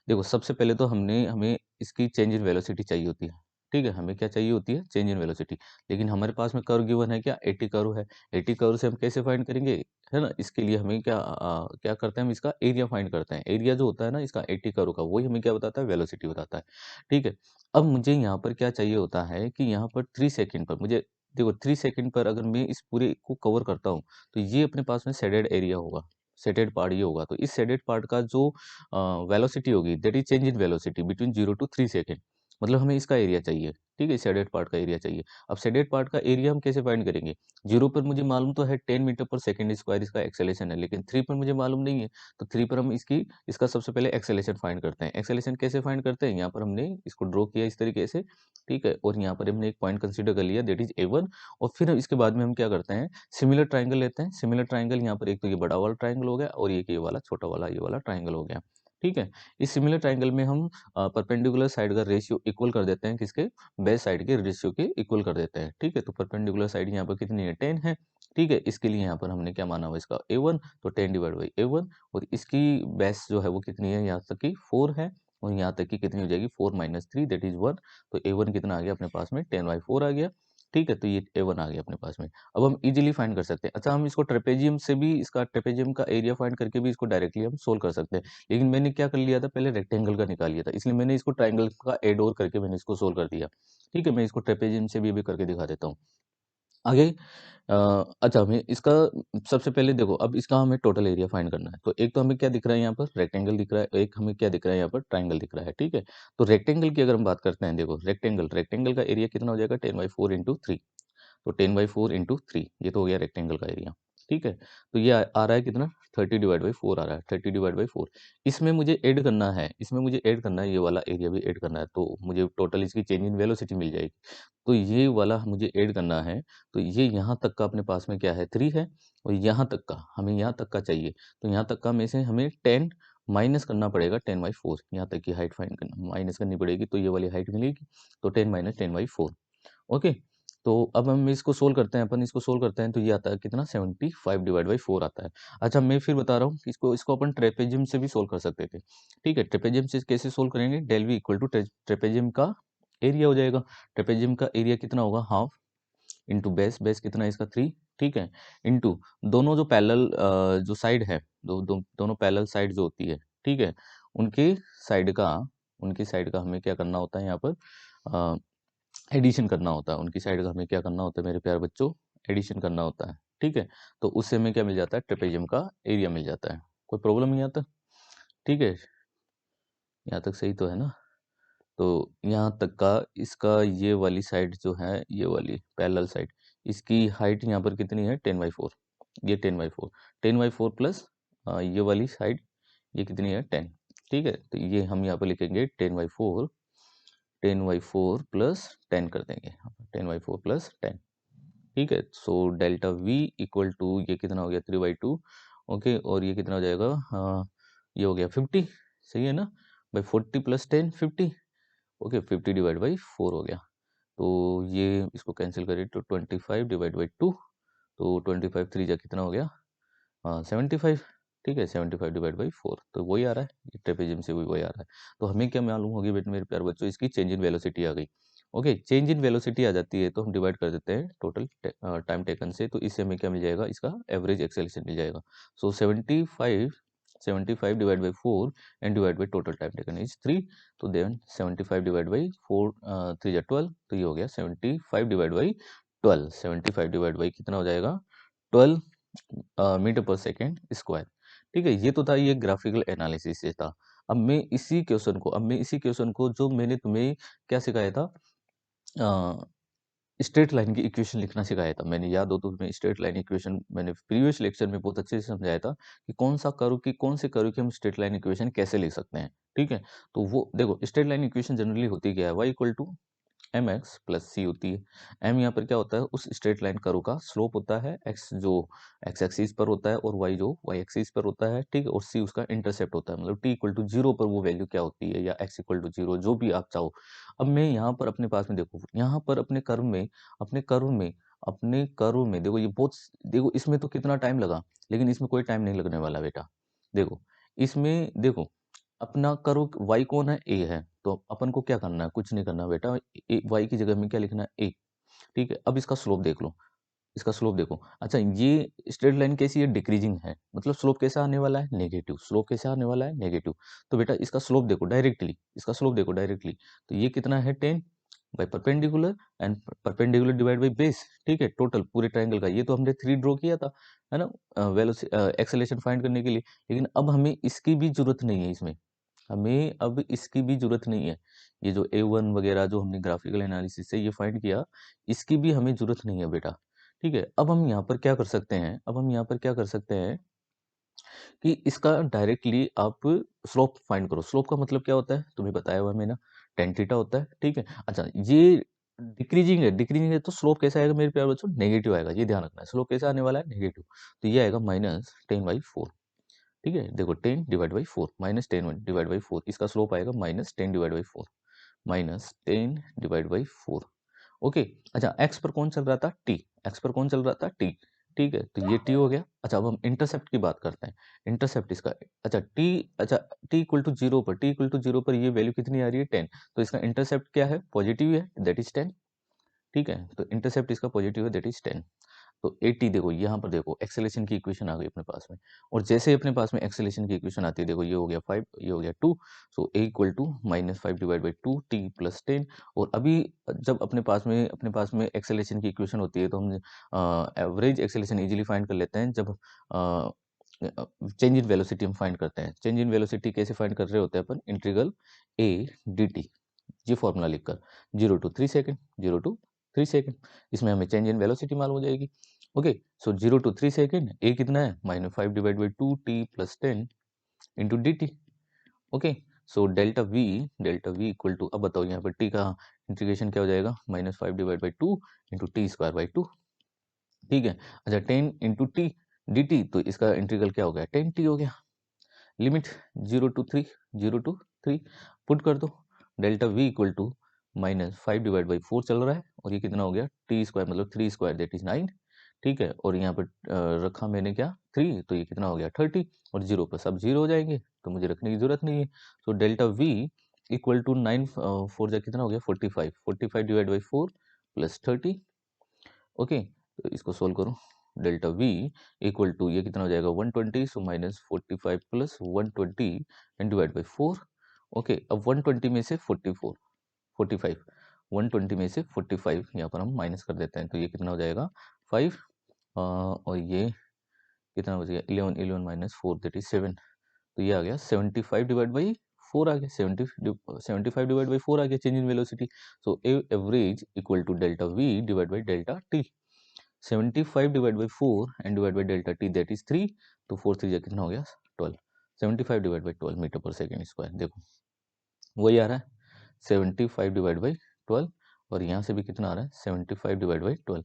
[SPEAKER 1] देखो, सबसे पहले तो हमें इसकी चेंज इन वेलोसिटी चाहिए होती है, ठीक है, हमें क्या चाहिए होती है चेंज इन वेलोसिटी, लेकिन हमारे पास में कर्व गिवन है क्या 80 कर्व है, 80 कर्व से हम कैसे फाइंड करेंगे, है ना, इसके लिए हमें क्या करते हैं, हम इसका एरिया फाइंड करते हैं, एरिया जो होता है ना इसका 80 कर्व का, वही हमें क्या बताता है वेलोसिटी बताता है, ठीक है। अब मुझे यहाँ पर क्या चाहिए होता है कि यहाँ पर 3 सेकेंड पर मुझे, देखो 3 सेकंड पर अगर मैं इस पूरे को कवर करता हूँ, तो ये अपने पास में शेडेड एरिया होगा, शेडेड पार्ट ये होगा। तो इस शेडेड पार्ट का जो वेलोसिटी होगी that is change in velocity between 0 to 3 second, मतलब हमें इसका एरिया चाहिए, ठीक है, शेडेड पार्ट का एरिया चाहिए। अब शेडेड पार्ट का एरिया हम कैसे फाइंड करेंगे? 0 पर मुझे मालूम तो है 10 मीटर पर सेकंड स्क्वायर इसका एक्सेलेरेशन है, लेकिन 3 पर मुझे मालूम नहीं है। तो 3 पर हम इसका सबसे पहले एक्सेलेरेशन फाइंड करते हैं। एक्सेलेरेशन कैसे फाइंड करते हैं? यहाँ पर हमने इसको ड्रॉ किया इस तरीके से, ठीक है, और यहाँ पर हमने एक पॉइंट कंसीडर कर लिया दैट इज A1। और फिर इसके बाद में हम क्या करते हैं, सिमिलर ट्राइंगल लेते हैं। सिमिलर ट्राइंगल यहाँ पर एक तो ये बड़ा वाला ट्राइंगल हो गया और ये वाला छोटा वाला ये वाला ट्राइंगल हो गया, ठीक है। इस सिमिलर ट्राइंगल में हम परपेंडिकुलर साइड का रेशियो इक्वल कर देते हैं, किसके? बेस साइड के रेशियो के इक्वल कर देते हैं, ठीक है। तो परपेंडिकुलर साइड यहाँ पर कितनी है? 10 है, ठीक है। इसके लिए यहाँ पर हमने क्या माना हुआ इसका A1, तो 10 डिवाइड बाई A1, और इसकी बेस जो है वो कितनी है? यहाँ तक की 4 है, और यहाँ तक की कितनी हो जाएगी? 4 माइनस 3 दैट इज 1। तो A1 कितना आ गया अपने पास में? 10/4 आ गया, ठीक है। तो ये A1 आ गया अपने पास में। अब हम इजीली फाइंड कर सकते हैं। अच्छा, हम इसको ट्रेपेजियम से भी, इसका ट्रेपेजियम का एरिया फाइंड करके भी इसको डायरेक्टली हम सोल्व कर सकते हैं, लेकिन मैंने क्या कर लिया था, पहले रेक्टेंगल का निकाल लिया था, इसलिए मैंने इसको ट्राइंगल का एड और करके मैंने इसको सोल्व कर दिया, ठीक है। मैं इसको ट्रेपेजियम से भी करके दिखा देता हूँ आगे। अ, अच्छा, हमें इसका सबसे पहले देखो, अब इसका हमें टोटल एरिया फाइंड करना है। तो एक तो हमें क्या दिख रहा है यहाँ पर? रेक्टेंगल दिख रहा है, एक हमें क्या दिख रहा है यहाँ पर? ट्राइंगल दिख रहा है, ठीक है। तो रेक्टेंगल की अगर हम बात करते हैं, देखो रेक्टेंगल, रेक्टेंगल का एरिया कितना हो जाएगा? 10/4 इंटू 3। तो 10/4 इंटू 3 ये तो हो गया रेक्टेंगल का एरिया, ठीक है। तो ये आ रहा है कितना? 30/4 आ रहा है, 30/4। इसमें मुझे ऐड करना है, इसमें मुझे ऐड करना है, ये वाला एरिया भी ऐड करना है, तो मुझे टोटल इसकी चेंज इन वेलोसिटी मिल जाएगी। तो ये वाला मुझे ऐड करना है, तो ये यहाँ तक का अपने पास में क्या है? 3 है, और यहाँ तक का, हमें यहाँ तक का चाहिए। तो यहाँ तक का में से हमें 10 माइनस करना पड़ेगा 10/4, यहाँ तक की हाइट फाइंड करना माइनस करनी पड़ेगी, तो ये वाली हाइट मिलेगी। तो 10 माइनस 10/4, ओके। तो अब हम इसको सोल्व करते हैं, अपन इसको सोल्व करते हैं, तो ये आता है कितना? 75/4 आता है। अच्छा, मैं फिर बता रहा हूँ कि इसको इसको अपन ट्रेपेजियम से भी सोल्व कर सकते थे, ठीक है। ट्रेपेजियम से कैसे सोल्व करेंगे? Del v equal to trapezium का एरिया हो जाएगा। ट्रेपेजियम का एरिया कितना होगा? हाफ इंटू बेस, बेस कितना है इसका? 3, ठीक है, इंटू दोनों जो पैरेलल जो साइड है, दोनों पैरेलल साइड जो होती है, ठीक है, उनके साइड का उनकी साइड का हमें क्या करना होता है यहाँ पर? एडिशन करना होता है। उनकी साइड का हमें क्या करना होता है मेरे प्यारे बच्चों? एडिशन करना होता है, ठीक है। तो उससे हमें क्या मिल जाता है? ट्रेपेजियम का एरिया मिल जाता है। कोई प्रॉब्लम नहीं आता, ठीक है। यहाँ तक सही तो है ना? तो यहाँ तक का इसका ये वाली साइड जो है, ये वाली पैरेलल साइड, इसकी हाइट यहाँ पर कितनी है? 10/4। ये 10/4, 10/4 प्लस ये वाली साइड, ये कितनी है? 10, ठीक है। तो ये हम यहाँ पर लिखेंगे 10/4, 10/4 प्लस 10 कर देंगे, 10/4 प्लस 10, ठीक है। So delta v equal to ये कितना हो गया? 3/2, ओके। और ये कितना हो जाएगा? ये हो गया 50, सही है ना? भाई 40 प्लस 10 50, ओके। 50/4 हो गया। तो ये इसको कैंसिल करें तो 25/2, तो 25 3 जा कितना हो गया? 75, ठीक है। 75/4 तो वही आ रहा है, ट्रेपेजियम से वही आ रहा है। तो हमें क्या मालूम होगी बेटे मेरे प्यारे बच्चों? इसकी चेंज इन वेलोसिटी आ गई, ओके। चेंज इन वेलोसिटी आ जाती है तो हम डिवाइड कर देते हैं टोटल टाइम टेकन से, तो इससे हमें क्या मिल जाएगा? इसका एवरेज एक्सेलेरेशन मिल जाएगा। सो 75 divide by 4 and divide by total time taken is 3। तो देन 75 डिवाइड बाई 4 3 जा 12, तो ये हो गया 75 डिवाइड बाई 12। 75 डिवाइड बाई कितना हो जाएगा? 12 मीटर पर सेकेंड स्क्वायर, ठीक है। ये तो था, ये ग्राफिकल एनालिसिस से था। अब मैं इसी क्वेश्चन को जो मैंने तुम्हें क्या सिखाया था, स्ट्रेट लाइन की इक्वेशन लिखना सिखाया था मैंने, याद हो तो तुम्हें? स्ट्रेट लाइन इक्वेशन मैंने प्रीवियस लेक्चर में बहुत अच्छे से समझाया था कि कौन से कर्व की हम स्ट्रेट लाइन इक्वेशन कैसे लिख सकते हैं, ठीक है। तो वो देखो, स्ट्रेट लाइन इक्वेशन जनरली होती क्या है? y equal to m x plus c होती है। एम यहाँ पर क्या होता है? उस स्ट्रेट लाइन कर्व का स्लोप होता है, एक्स जो एक्स एक्सिस पर होता है और वाई जो वाई एक्सिस पर होता है, ठीक है। और सी उसका इंटरसेप्ट होता है, मतलब टी इक्वल टू 0 पर वो वैल्यू क्या होती है, या एक्स इक्वल टू 0, जो भी आप चाहो। अब मैं यहाँ पर अपने पास में देखो, यहाँ पर अपने कर्व में देखो, ये बहुत, देखो इसमें तो कितना टाइम लगा, लेकिन इसमें कोई टाइम नहीं लगने वाला बेटा। देखो इसमें देखो, अपना कर्व y कौन है? a है, तो अपन को क्या करना है? कुछ नहीं करना बेटा, y की जगह में क्या लिखना है? a, ठीक है। अब इसका स्लोप देख लो, इसका स्लोप देखो। अच्छा, ये स्ट्रेट लाइन कैसी है? डिक्रीजिंग है, मतलब स्लोप कैसा आने वाला है? नेगेटिव। स्लोप कैसा आने वाला है? नेगेटिव। तो बेटा इसका स्लोप देखो डायरेक्टली, इसका स्लोप देखो डायरेक्टली, तो ये कितना है? 10, by perpendicular and perpendicular divide by base, ठीक है, टोटल पूरे ट्रायंगल का। ये तो हमने 3 ड्रॉ किया था, है ना, एक्सेलेरेशन फाइंड करने के लिए। लेकिन अब हमें इसकी भी जरूरत नहीं है इसमें, हमें अब इसकी भी जरूरत नहीं है। ये जो A1 वगैरह जो हमने ग्राफिकल एनालिसिस से ये फाइंड किया, इसकी भी हमें जरूरत नहीं है बेटा, ठीक है। अब हम यहाँ पर क्या कर सकते हैं, अब हम यहाँ पर क्या कर सकते हैं कि इसका डायरेक्टली आप स्लोप फाइंड करो। स्लोप का मतलब क्या होता है, तुम्हें बताया हुआ मैंने, टेन थीटा होता है, ठीक है। अच्छा, ये डिक्रीजिंग है, डिक्रीजिंग है तो स्लोप कैसा आएगा मेरे प्यारे बच्चों, नेगेटिव आएगा, ये ध्यान रखना है। स्लोप कैसा आने वाला है, नेगेटिव। तो ये आएगा -10/4, ठीक है। देखो 10/4 -10/4, इसका स्लोप आएगा -10/4, -10/4, ओके। अच्छा, एक्स पर कौन चल रहा था, टी, एक्स पर कौन चल रहा था, टी, ठीक है। तो ये टी हो गया। अच्छा, अब हम इंटरसेप्ट की बात करते हैं, इंटरसेप्ट इसका। अच्छा टी, अच्छा टी इक्वल टू जीरो पर, टी इक्वल टू जीरो पर ये वैल्यू कितनी आ रही है, 10। तो इसका इंटरसेप्ट क्या है, पॉजिटिव है, दैट इज 10, ठीक है। तो इंटरसेप्ट इसका पॉजिटिव है, दैट इज 10। तो 80, देखो यहाँ पर देखो एक्सेलेरेशन की इक्वेशन आ गई अपने पास में। और जैसे ही अपने पास में एक्सेलेरेशन की इक्वेशन आती है, देखो ये हो गया 5, ये हो गया 2। सो ए इक्वल टू -5/2 टी प्लस 10। और अभी जब अपने पास में एक्सेलेरेशन की इक्वेशन होती है, तो हम एवरेज एक्सेलेरेशन इजीली फाइंड कर लेते हैं जब चेंज इन वेलोसिटी हम फाइंड करते हैं। चेंज इन वेलोसिटी कैसे फाइंड कर रहे होते हैं अपन, इंटीग्रल ए डी टी, ये फॉर्मूला लिखकर 0 to 3 सेकेंड, 0 to 3 सेकेंड, इसमें हमें चेंज इन वेलोसिटी मालूम हो जाएगी। Okay, so 0 to 3 second, a कितना है, -5/2 t plus 10 into d t, okay. So delta v equal to, अब बताओ यहाँ पर टी का इंटीग्रेशन क्या हो जाएगा, -5/2 इंटू टी स्क्वायर बाई 2, ठीक है। अच्छा 10 इंटू टी डी टी, तो इसका इंटीग्रल क्या हो गया, 10t हो गया। लिमिट 0 to 3, 0 to 3 पुट कर दो। डेल्टा वी इक्वल टू -5/4 चल रहा है, और ये कितना हो गया, टी स्क्वायर मतलब 3 स्क्वायर दैट इज 9, ठीक है। और यहाँ पर रखा मैंने क्या, 3, तो ये कितना हो गया 30, और 0 पर सब 0 हो जाएंगे, तो मुझे रखने की जरूरत नहीं है। तो डेल्टा वी इक्वल टू 9 4 जा कितना हो गया 45, 45/4 प्लस 30, ओके। तो इसको सोल्व करो, डेल्टा वी इक्वल टू ये कितना हो जाएगा 120, सो -45 plus 120 and divide by 4, okay. अब 120 में से 44 45, 120 में से 45 यहाँ पर हम माइनस कर देते हैं, तो ये कितना हो जाएगा 5, और ये कितना हो जाएगा 11, 11 माइनस 4 दैट इज 7। तो ये आ गया 75/4 आ गया, 75/4 आ गया change in velocity. So average equal to delta v divide by delta t, 75/4 and divide by delta t that is 3, तो 4 3 जा कितना हो गया 12, 75/12 मीटर पर सेकेंड स्क्वायर। देखो वही आ रहा है 75/12, और यहाँ से भी कितना आ रहा है 75/12।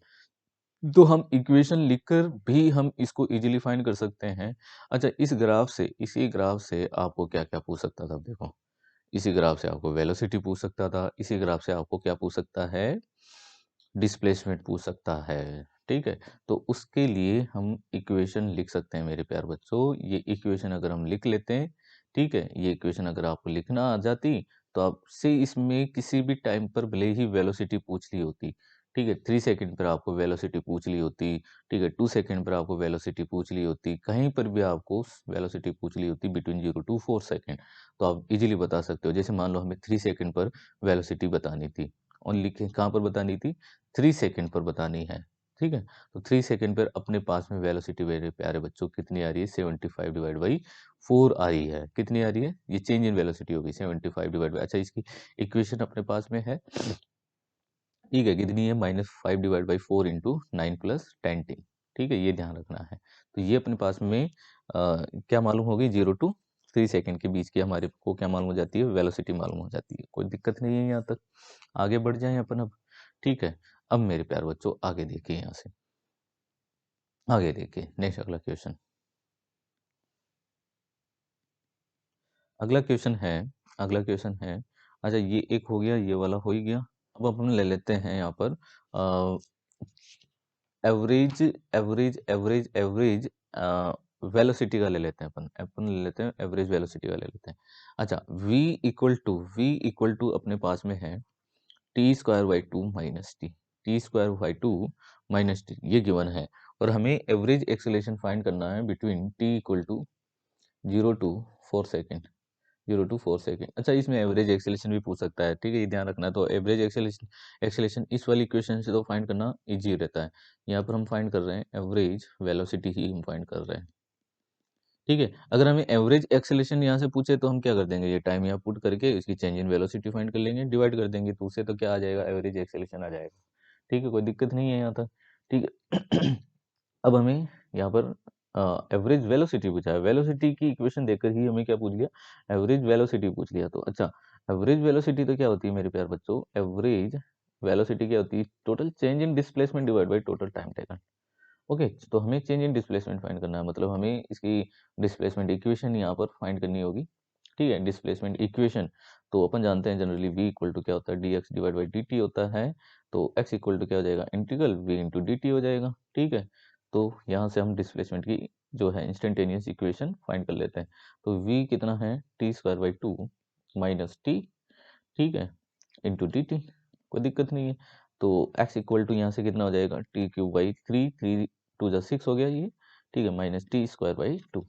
[SPEAKER 1] तो हम इक्वेशन लिखकर भी हम इसको इजीली फाइंड कर सकते हैं। अच्छा, इस ग्राफ से, इसी ग्राफ से आपको क्या क्या पूछ सकता था, देखो इसी ग्राफ से आपको वेलोसिटी पूछ सकता था, इसी ग्राफ से आपको क्या पूछ सकता है, डिस्प्लेसमेंट पूछ सकता है, ठीक है। तो उसके लिए हम इक्वेशन लिख सकते हैं मेरे प्यार बच्चों। ये इक्वेशन अगर हम लिख लेते हैं, ठीक है, ये इक्वेशन अगर आपको लिखना आ जाती, तो आपसे इसमें किसी भी टाइम पर भले ही वेलोसिटी पूछ ली होती, ठीक है, 3 सेकंड पर आपको वेलोसिटी पूछ ली होती, ठीक है, 2 सेकंड पर आपको वेलोसिटी पूछ ली होती, कहीं पर भी आपको वेलोसिटी पूछ ली होती बिटवीन 0 to 4 सेकंड, तो आप इजीली बता सकते हो। जैसे मान लो हमें 3 सेकंड पर वेलोसिटी बतानी थी, ओनली कहाँ पर बतानी थी, 3 सेकंड पर बतानी है, ठीक है। तो 3 सेकंड पर अपने पास में वेलोसिटी मेरे प्यारे बच्चों कितनी आ रही है, 75/4 आ रही है। कितनी आ रही है, ये चेंज इन वेलोसिटी होगी 75/, अच्छा इसकी इक्वेशन अपने पास में है, ठीक है, कितनी है -5/4 इंटू 9 प्लस 10t, ठीक है, ये ध्यान रखना है। तो ये अपने पास में क्या मालूम होगी, 0 to 3 सेकंड के बीच की हमारे को क्या मालूम हो जाती है, वेलोसिटी मालूम हो जाती है। कोई दिक्कत नहीं है यहाँ तक, आगे बढ़ जाए अपन अब, ठीक है। अब मेरे प्यार बच्चों आगे देखिए, यहाँ से आगे देखिए, नेक्स्ट अगला क्वेश्चन, अगला क्वेश्चन है, अगला क्वेश्चन है, अच्छा ये एक हो गया, ये वाला हो ही गया। अब अपन ले लेते हैं यहाँ पर average average average average velocity का ले लेते हैं, अपन अपन ले लेते हैं एवरेज वेलोसिटी का ले लेते हैं। अच्छा v इक्वल टू अपने पास में है t² by 2 minus t² by 2 minus t, ये गिवन है। और हमें एवरेज एक्सेलेरेशन फाइंड करना है between t equal to 0 to 4 second, 0 to 4 second. अच्छा, इसमें एवरेज एक्सेलेरेशन भी पूछ सकता है, ठीक है, ये ध्यान रखना। तो एवरेज एक्सेलेरेशन एक्सेलेरेशन इस वाली इक्वेशन से तो फाइंड करना इजी रहता है। यहाँ पर हम फाइंड कर रहे हैं एवरेज वेलोसिटी ही हम फाइंड कर रहे हैं, ठीक है। अगर हमें एवरेज एक्सेलेरेशन यहाँ से पूछे तो हम क्या कर देंगे, ये टाइम यहाँ पुट करके इसकी चेंज इन वेलोसिटी फाइंड कर लेंगे, डिवाइड कर देंगे, तो उससे तो क्या आ जाएगा, एवरेज एक्सेलेरेशन आ जाएगा, ठीक है, कोई दिक्कत नहीं है यहाँ तक, ठीक है। अब हमें यहाँ पर एवरेज वेलोसिटी पूछा है, वेलोसिटी की इक्वेशन देखकर ही हमें क्या पूछ लिया, एवरेज वेलोसिटी पूछ लिया। तो अच्छा, एवरेज वेलोसिटी तो क्या होती है मेरे प्यार बच्चों, एवरेज वेलोसिटी क्या होती है, total change in displacement divide by total time taken. Okay, तो हमें चेंज इन डिस्प्लेसमेंट फाइंड करना है, मतलब हमें इसकी डिस्प्लेसमेंट इक्वेशन यहाँ पर फाइंड करनी होगी, ठीक है। डिस्प्लेसमेंट इक्वेशन तो अपन जानते हैं जनरली v इक्वल टू क्या होता है, d x divide by d t होता है। तो x इक्वल टू क्या हो जाएगा, integral v into d t हो जाएगा, ठीक है। तो यहाँ से हम डिस्प्लेसमेंट की जो है इंस्टेंटेनियस इक्वेशन फाइंड कर लेते हैं। तो v कितना है, t square by to minus T, ठीक है, इंटू डी टी, कोई दिक्कत नहीं है। तो x इक्वल टू यहाँ से कितना हो जाएगा, t cube by three, three two जा सिक्स हो गया ये, ठीक है, minus t square by two.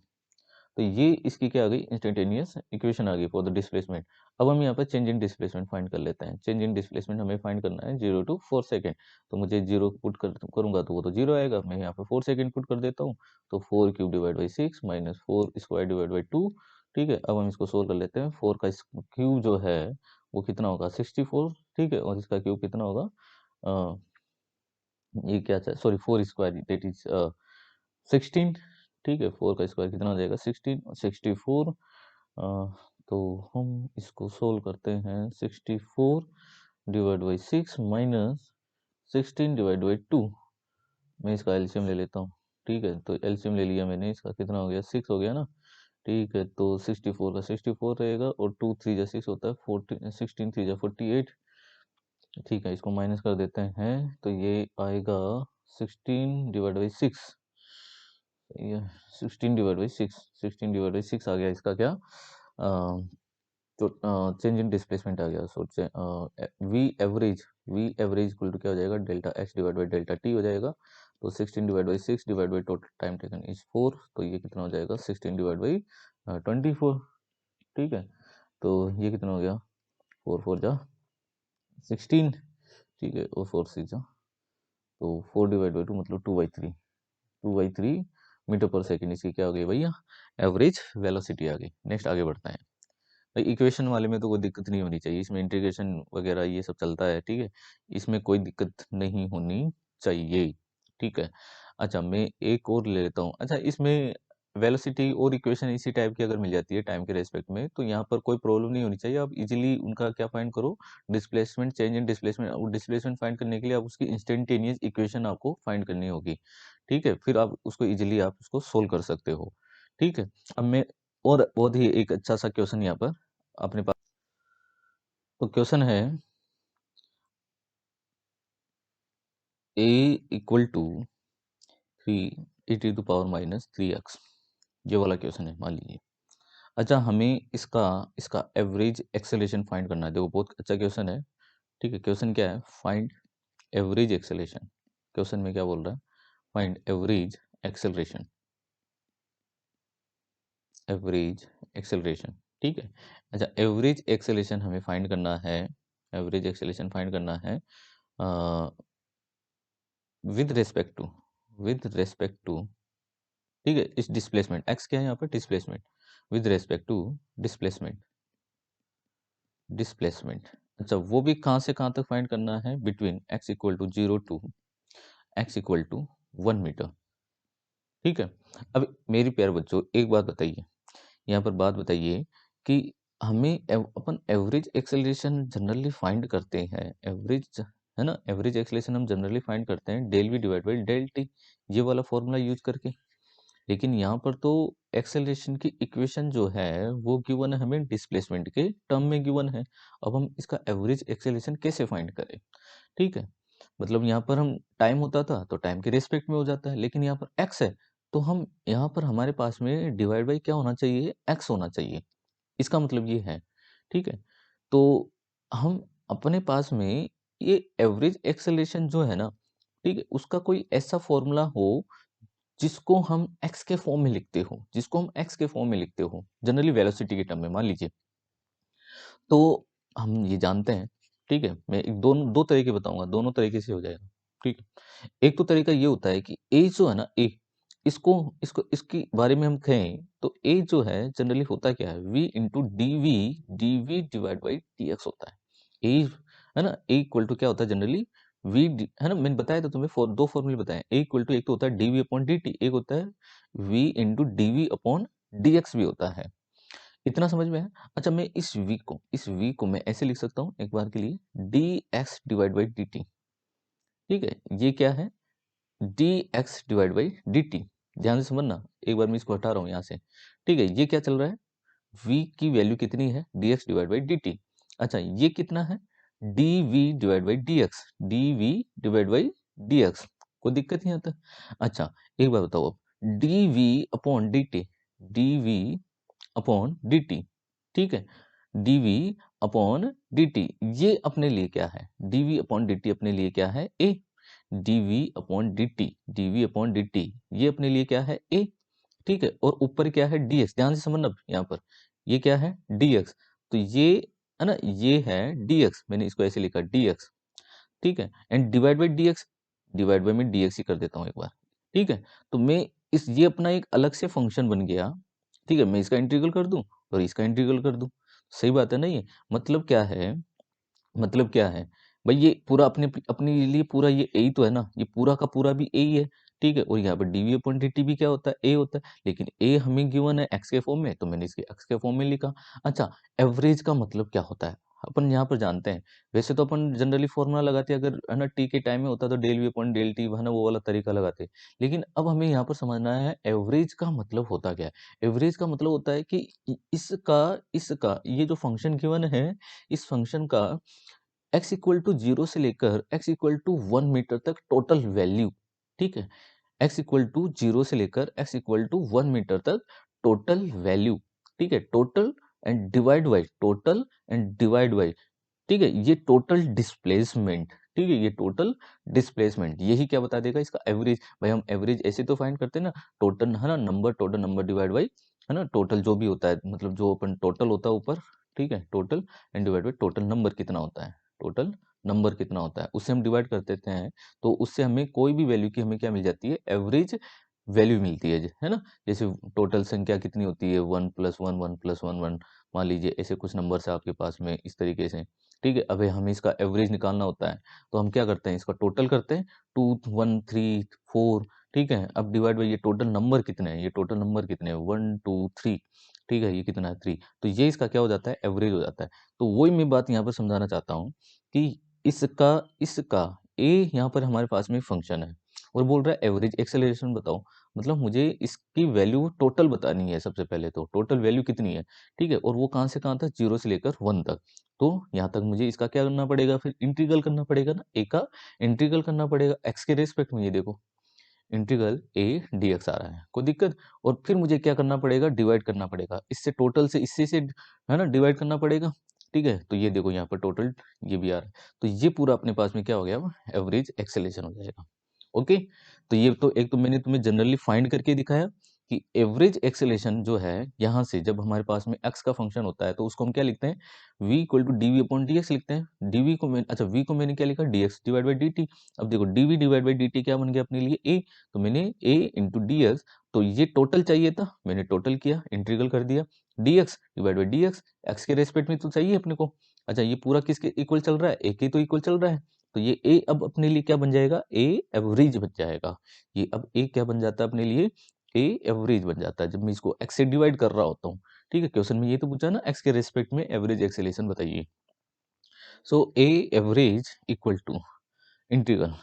[SPEAKER 1] तो ये इसकी क्या आ गई, इंस्टेंटेनियस इक्वेशन आ गई फॉर द डिस्प्लेसमेंट। अब हम यहाँ पर चेंज इन डिस्प्लेसमेंट फाइंड कर लेते हैं। चेंज इन डिस्प्लेसमेंट हमें फाइंड करना है 0 टू 4 सेकेंड। तो मुझे 0 पुट करूंगा तो वो तो 0 आएगा, मैं यहाँ पे 4 सेकेंड पुट कर देता हूँ। तो 4 cube divide by 6 minus 4 square divide by 2, ठीक है। अब हम इसको सोल्व कर लेते हैं। 4 का क्यूब जो है वो कितना होगा, 64, ठीक है, और इसका क्यूब कितना होगा, अ, ये क्या था, सॉरी 4 स्क्वायर दैट इज 16, ठीक है। 4 का स्क्वायर कितना हो जाएगा, 16, 64। तो हम इसको सोल्व करते हैं, 64 divide by 6 minus 16 divide by 2। मैं इसका एलसीएम ले लेता हूँ, ठीक है। तो एलसीएम ले लिया मैंने, इसका कितना हो गया, 6 हो गया ना, ठीक है। तो 64 का 64 रहेगा, और 2 3 जा 6 होता है, 14 16 3 जा 48, ठीक है। इसको माइनस कर देते हैं, तो ये आएगा 16 डिवाइड बाई 6, ये 16 डिवाइड बाई 6, 16 डिवाइड बाई 6 आ गया इसका क्या, तो चेंज इन डिस्प्लेसमेंट आ गया। So v average equal to क्या हो जाएगा, delta x divide by delta t हो जाएगा। तो 16 divide by 6 divide by total time taken is 4, तो ये कितना हो जाएगा, 16 डिवाइड बाई 24, ठीक है। तो ये कितना हो गया, 4 4 जा 16, ठीक है, और 4 6 जा, तो 4 डिवाइड बाई 2 मतलब 2/3, 2/3 मीटर पर सेकेंड, इसकी क्या हो गई भैया, एवरेज वेलोसिटी आ गई। नेक्स्ट आगे बढ़ते हैं। भाई इक्वेशन वाले में तो कोई दिक्कत नहीं होनी चाहिए, इसमें इंटीग्रेशन वगैरह ये सब चलता है, ठीक है, इसमें कोई दिक्कत नहीं होनी चाहिए, ठीक है। अच्छा, मैं एक और ले लेता हूँ। अच्छा, इसमें वेलोसिटी और इक्वेशन इसी टाइप की अगर मिल जाती है टाइम के रेस्पेक्ट में, तो यहाँ पर कोई प्रॉब्लम नहीं होनी चाहिए। आप इजीली उनका क्या फाइंड करो, डिस्प्लेसमेंट, चेंज इन डिस्प्लेसमेंट। और डिस्प्लेसमेंट फाइंड करने के लिए आप उसकी इंस्टेंटेनियस इक्वेशन आपको फाइंड करनी होगी, ठीक है। फिर आप उसको इजीली आप उसको सोल्व कर सकते हो, ठीक है। अब मैं और बहुत ही एक अच्छा सा क्वेश्चन यहाँ पर अपने पास, तो क्वेश्चन है a इक्वल टू 3 e⁻³ ये वाला क्वेश्चन है, मान लीजिए। अच्छा, हमें इसका इसका एवरेज एक्सेलेरेशन फाइंड करना है। देखो, बहुत अच्छा क्वेश्चन है, ठीक है। क्वेश्चन क्या है, फाइंड एवरेज एक्सेलेरेशन। क्वेश्चन में क्या बोल रहा है, find average acceleration, average acceleration, ठीक है। अच्छा, एवरेज एक्सेलरेशन हमें फाइंड करना है, एवरेज एक्सेलरेशन फाइंड करना है with respect to, with respect to, ठीक है, इस डिस्प्लेसमेंट, एक्स क्या है यहाँ पर, displacement, with respect to displacement, displacement. अच्छा, वो भी कहाँ से कहाँ तक फाइंड करना है, between x equal to 0 to x equal to 1 metre, ठीक है। अब मेरी प्यारे बच्चों एक बात बताइए, यहाँ पर बात बताइए कि हमें अपन एवरेज एक्सेलरेशन जनरली फाइंड करते हैं, एवरेज है ना, एवरेज एक्सेलरेशन हम जनरली फाइंड करते हैं del v divide by del t, ये वाला फॉर्मूला यूज करके। लेकिन यहाँ पर तो एक्सेलरेशन की इक्वेशन जो है वो गिवन है हमें डिस्प्लेसमेंट के टर्म में गिवन है। अब हम इसका एवरेज एक्सेलरेशन कैसे फाइंड करें, ठीक है। मतलब यहाँ पर हम टाइम होता था तो टाइम के रेस्पेक्ट में हो जाता है, लेकिन यहाँ पर एक्स है, तो हम यहाँ पर हमारे पास में डिवाइड बाई क्या होना चाहिए, एक्स होना चाहिए। इसका मतलब ये है, ठीक है। तो हम अपने पास में ये एवरेज एक्सेलरेशन जो है ना, ठीक है, उसका कोई ऐसा फॉर्मूला हो जिसको हम एक्स के फॉर्म में लिखते हो, जिसको हम एक्स के फॉर्म में लिखते हो, जनरली वेलोसिटी के टर्म में मान लीजिए, तो हम ये जानते हैं, ठीक है, मैं एक दो तरीके बताऊंगा, दोनों तरीके से हो जाएगा, ठीक है। एक तो तरीका ये होता है कि ए जो है ना, ए, इसको इसको इसके बारे में हम कहें तो ए जो है जनरली होता क्या है, v into d v divide by d x होता है। ए है ना, ए इक्वल टू क्या होता है जनरली, v है ना, मैंने बताया था तुम्हें, दो फॉर्मूले बताए, ए इक्वल टू एक तो होता है d v upon d t, एक होता है v into d v upon d x भी होता है। इतना समझ में है? अच्छा, मैं इस v को मैं ऐसे लिख सकता हूँ एक बार के लिए, D x divide by d t, ठीक है, ये क्या है, d x divide by d T. ध्यान से समझना, एक बार मैं इसको हटा रहा हूँ यहाँ से, ठीक है, ये क्या चल रहा है, v की वैल्यू कितनी है, d x divide by d t. अच्छा, ये कितना है, d v divide by d x, d v divide by d x, कोई दिक्कत नहीं आता। अच्छा, एक बार बताओ अब, d v upon d t, d v upon d t, ठीक है, d v upon d t, ये अपने लिए क्या है, d v upon d t अपने लिए क्या है, a, d v upon d t, d v upon d t, ये अपने लिए क्या है, ए, ठीक है, और ऊपर क्या है, डी एक्स, ध्यान से समझना यहाँ पर, ये क्या है, डी एक्स, तो ये है ना, ये है डी एक्स, मैंने इसको ऐसे लिखा डी एक्स, ठीक है, and divide by d x, divide by में डी एक्स ही कर देता हूँ एक बार, ठीक है, तो मैं इस, ये अपना एक अलग से फंक्शन बन गया, ठीक है, मैं इसका इंटीग्रल कर दूं और इसका इंटीग्रल कर दूं, सही बात है ना ये, मतलब क्या है, मतलब क्या है भाई, ये पूरा अपने अपने लिए पूरा ये ए ही तो है ना, ये पूरा का पूरा भी ए ही है, ठीक है, और यहाँ पर डीवी अपॉन डी टी भी क्या होता है, ए होता है, लेकिन ए हमें गिवन है एक्स के फॉर्म में, तो मैंने इसके एक्स के फॉर्म में लिखा। अच्छा, एवरेज का मतलब क्या होता है, अपन यहाँ पर जानते हैं, वैसे तो अपन जनरली फॉर्मूला लगाते हैं, अगर है ना टी के टाइम में होता तो del v upon del t, है ना, वो वाला तरीका लगाते, लेकिन अब हमें यहाँ पर समझना है एवरेज का मतलब होता क्या है। एवरेज का मतलब होता है कि इसका इसका ये जो फंक्शन गिवन है, इस फंक्शन का x इक्वल टू 0 से लेकर x इक्वल टू 1 मीटर तक टोटल वैल्यू, ठीक है, x इक्वल टू 0 से लेकर x इक्वल टू 1 मीटर तक टोटल वैल्यू, ठीक है, टोटल एंड डिवाइड बाई, ठीक है, ये टोटल डिस्प्लेसमेंट, ठीक है, ये टोटल डिस्प्लेसमेंट, यही क्या बता देगा इसका एवरेज। भाई हम एवरेज ऐसे तो फाइंड करते हैं ना, टोटल है ना, number, total number divide by, है ना, टोटल जो भी होता है, मतलब जो अपन टोटल होता है ऊपर, ठीक है, total and divide by total number कितना होता है, टोटल नंबर कितना होता है, उससे हम डिवाइड कर देते हैं, तो उससे हमें कोई भी वैल्यू की हमें क्या मिल जाती है, एवरेज वैल्यू मिलती है ना। जैसे टोटल संख्या कितनी होती है, 1+1 1+1 1, मान लीजिए ऐसे कुछ नंबर है आपके पास में इस तरीके से, ठीक है, अभी हमें इसका एवरेज निकालना होता है, तो हम क्या करते हैं, इसका टोटल करते हैं, 2 1 3 4, ठीक है, अब डिवाइड बाई ये टोटल नंबर कितने हैं, ये टोटल नंबर कितने हैं, 1 2 3, ठीक है, ये कितना है 3, तो ये इसका क्या हो जाता है, एवरेज हो जाता है। तो वही मैं बात यहाँ पर समझाना चाहता हूँ कि इसका इसका ए यहाँ पर हमारे पास में फंक्शन है और बोल रहा है एवरेज एक्सेलरेशन बताओ, मतलब मुझे इसकी वैल्यू टोटल बतानी है, सबसे पहले तो टोटल वैल्यू कितनी है, ठीक है, और वो कहाँ से कहाँ तक, 0 से लेकर 1 तक, तो यहाँ तक मुझे इसका क्या करना पड़ेगा, फिर इंटीग्रल करना पड़ेगा ना, ए का इंटीग्रल करना पड़ेगा एक्स के रेस्पेक्ट में, ये देखो इंटीग्रल ए डी एक्स आ रहा है, कोई दिक्कत, और फिर मुझे क्या करना पड़ेगा, डिवाइड करना पड़ेगा, इससे टोटल से इससे से है ना, डिवाइड करना पड़ेगा, ठीक है, तो ये देखो यहाँ पर टोटल ये भी आ रहा है, तो ये पूरा अपने पास में क्या हो गया, एवरेज एक्सेलेशन हो जाएगा। ओके, तो ये तो एक तो मैंने तुम्हें जनरली फाइंड करके दिखाया कि एवरेज एक्सेलेशन जो है, यहाँ से जब हमारे पास में x का फंक्शन होता है तो उसको हम क्या लिखते हैं, v equal to d v upon d x लिखते हैं, dv को मैं, अच्छा v को मैंने क्या लिखा, dx डिवाइड बाई dt, अब देखो dv डिवाइड बाई dt क्या बन गया अपने लिए a, तो मैंने a इंटू डी एक्स, तो ये टोटल चाहिए था, मैंने टोटल किया, इंटीग्रल कर दिया, dx divide by d x के रेस्पेक्ट में तो चाहिए अपने को। अच्छा, ये पूरा किसके इक्वल चल रहा है, a के तो इक्वल चल रहा है, तो ये a अब अपने लिए क्या बन जाएगा, a एवरेज बन जाएगा, ये अब a क्या बन जाता है अपने लिए, a एवरेज बन जाता है, जब मैं इसको x से डिवाइड कर रहा होता हूँ, ठीक है, क्वेश्चन में ये तो पूछा ना, x के रेस्पेक्ट में एवरेज एक्सेलेशन बताइए, so a average equal to integral,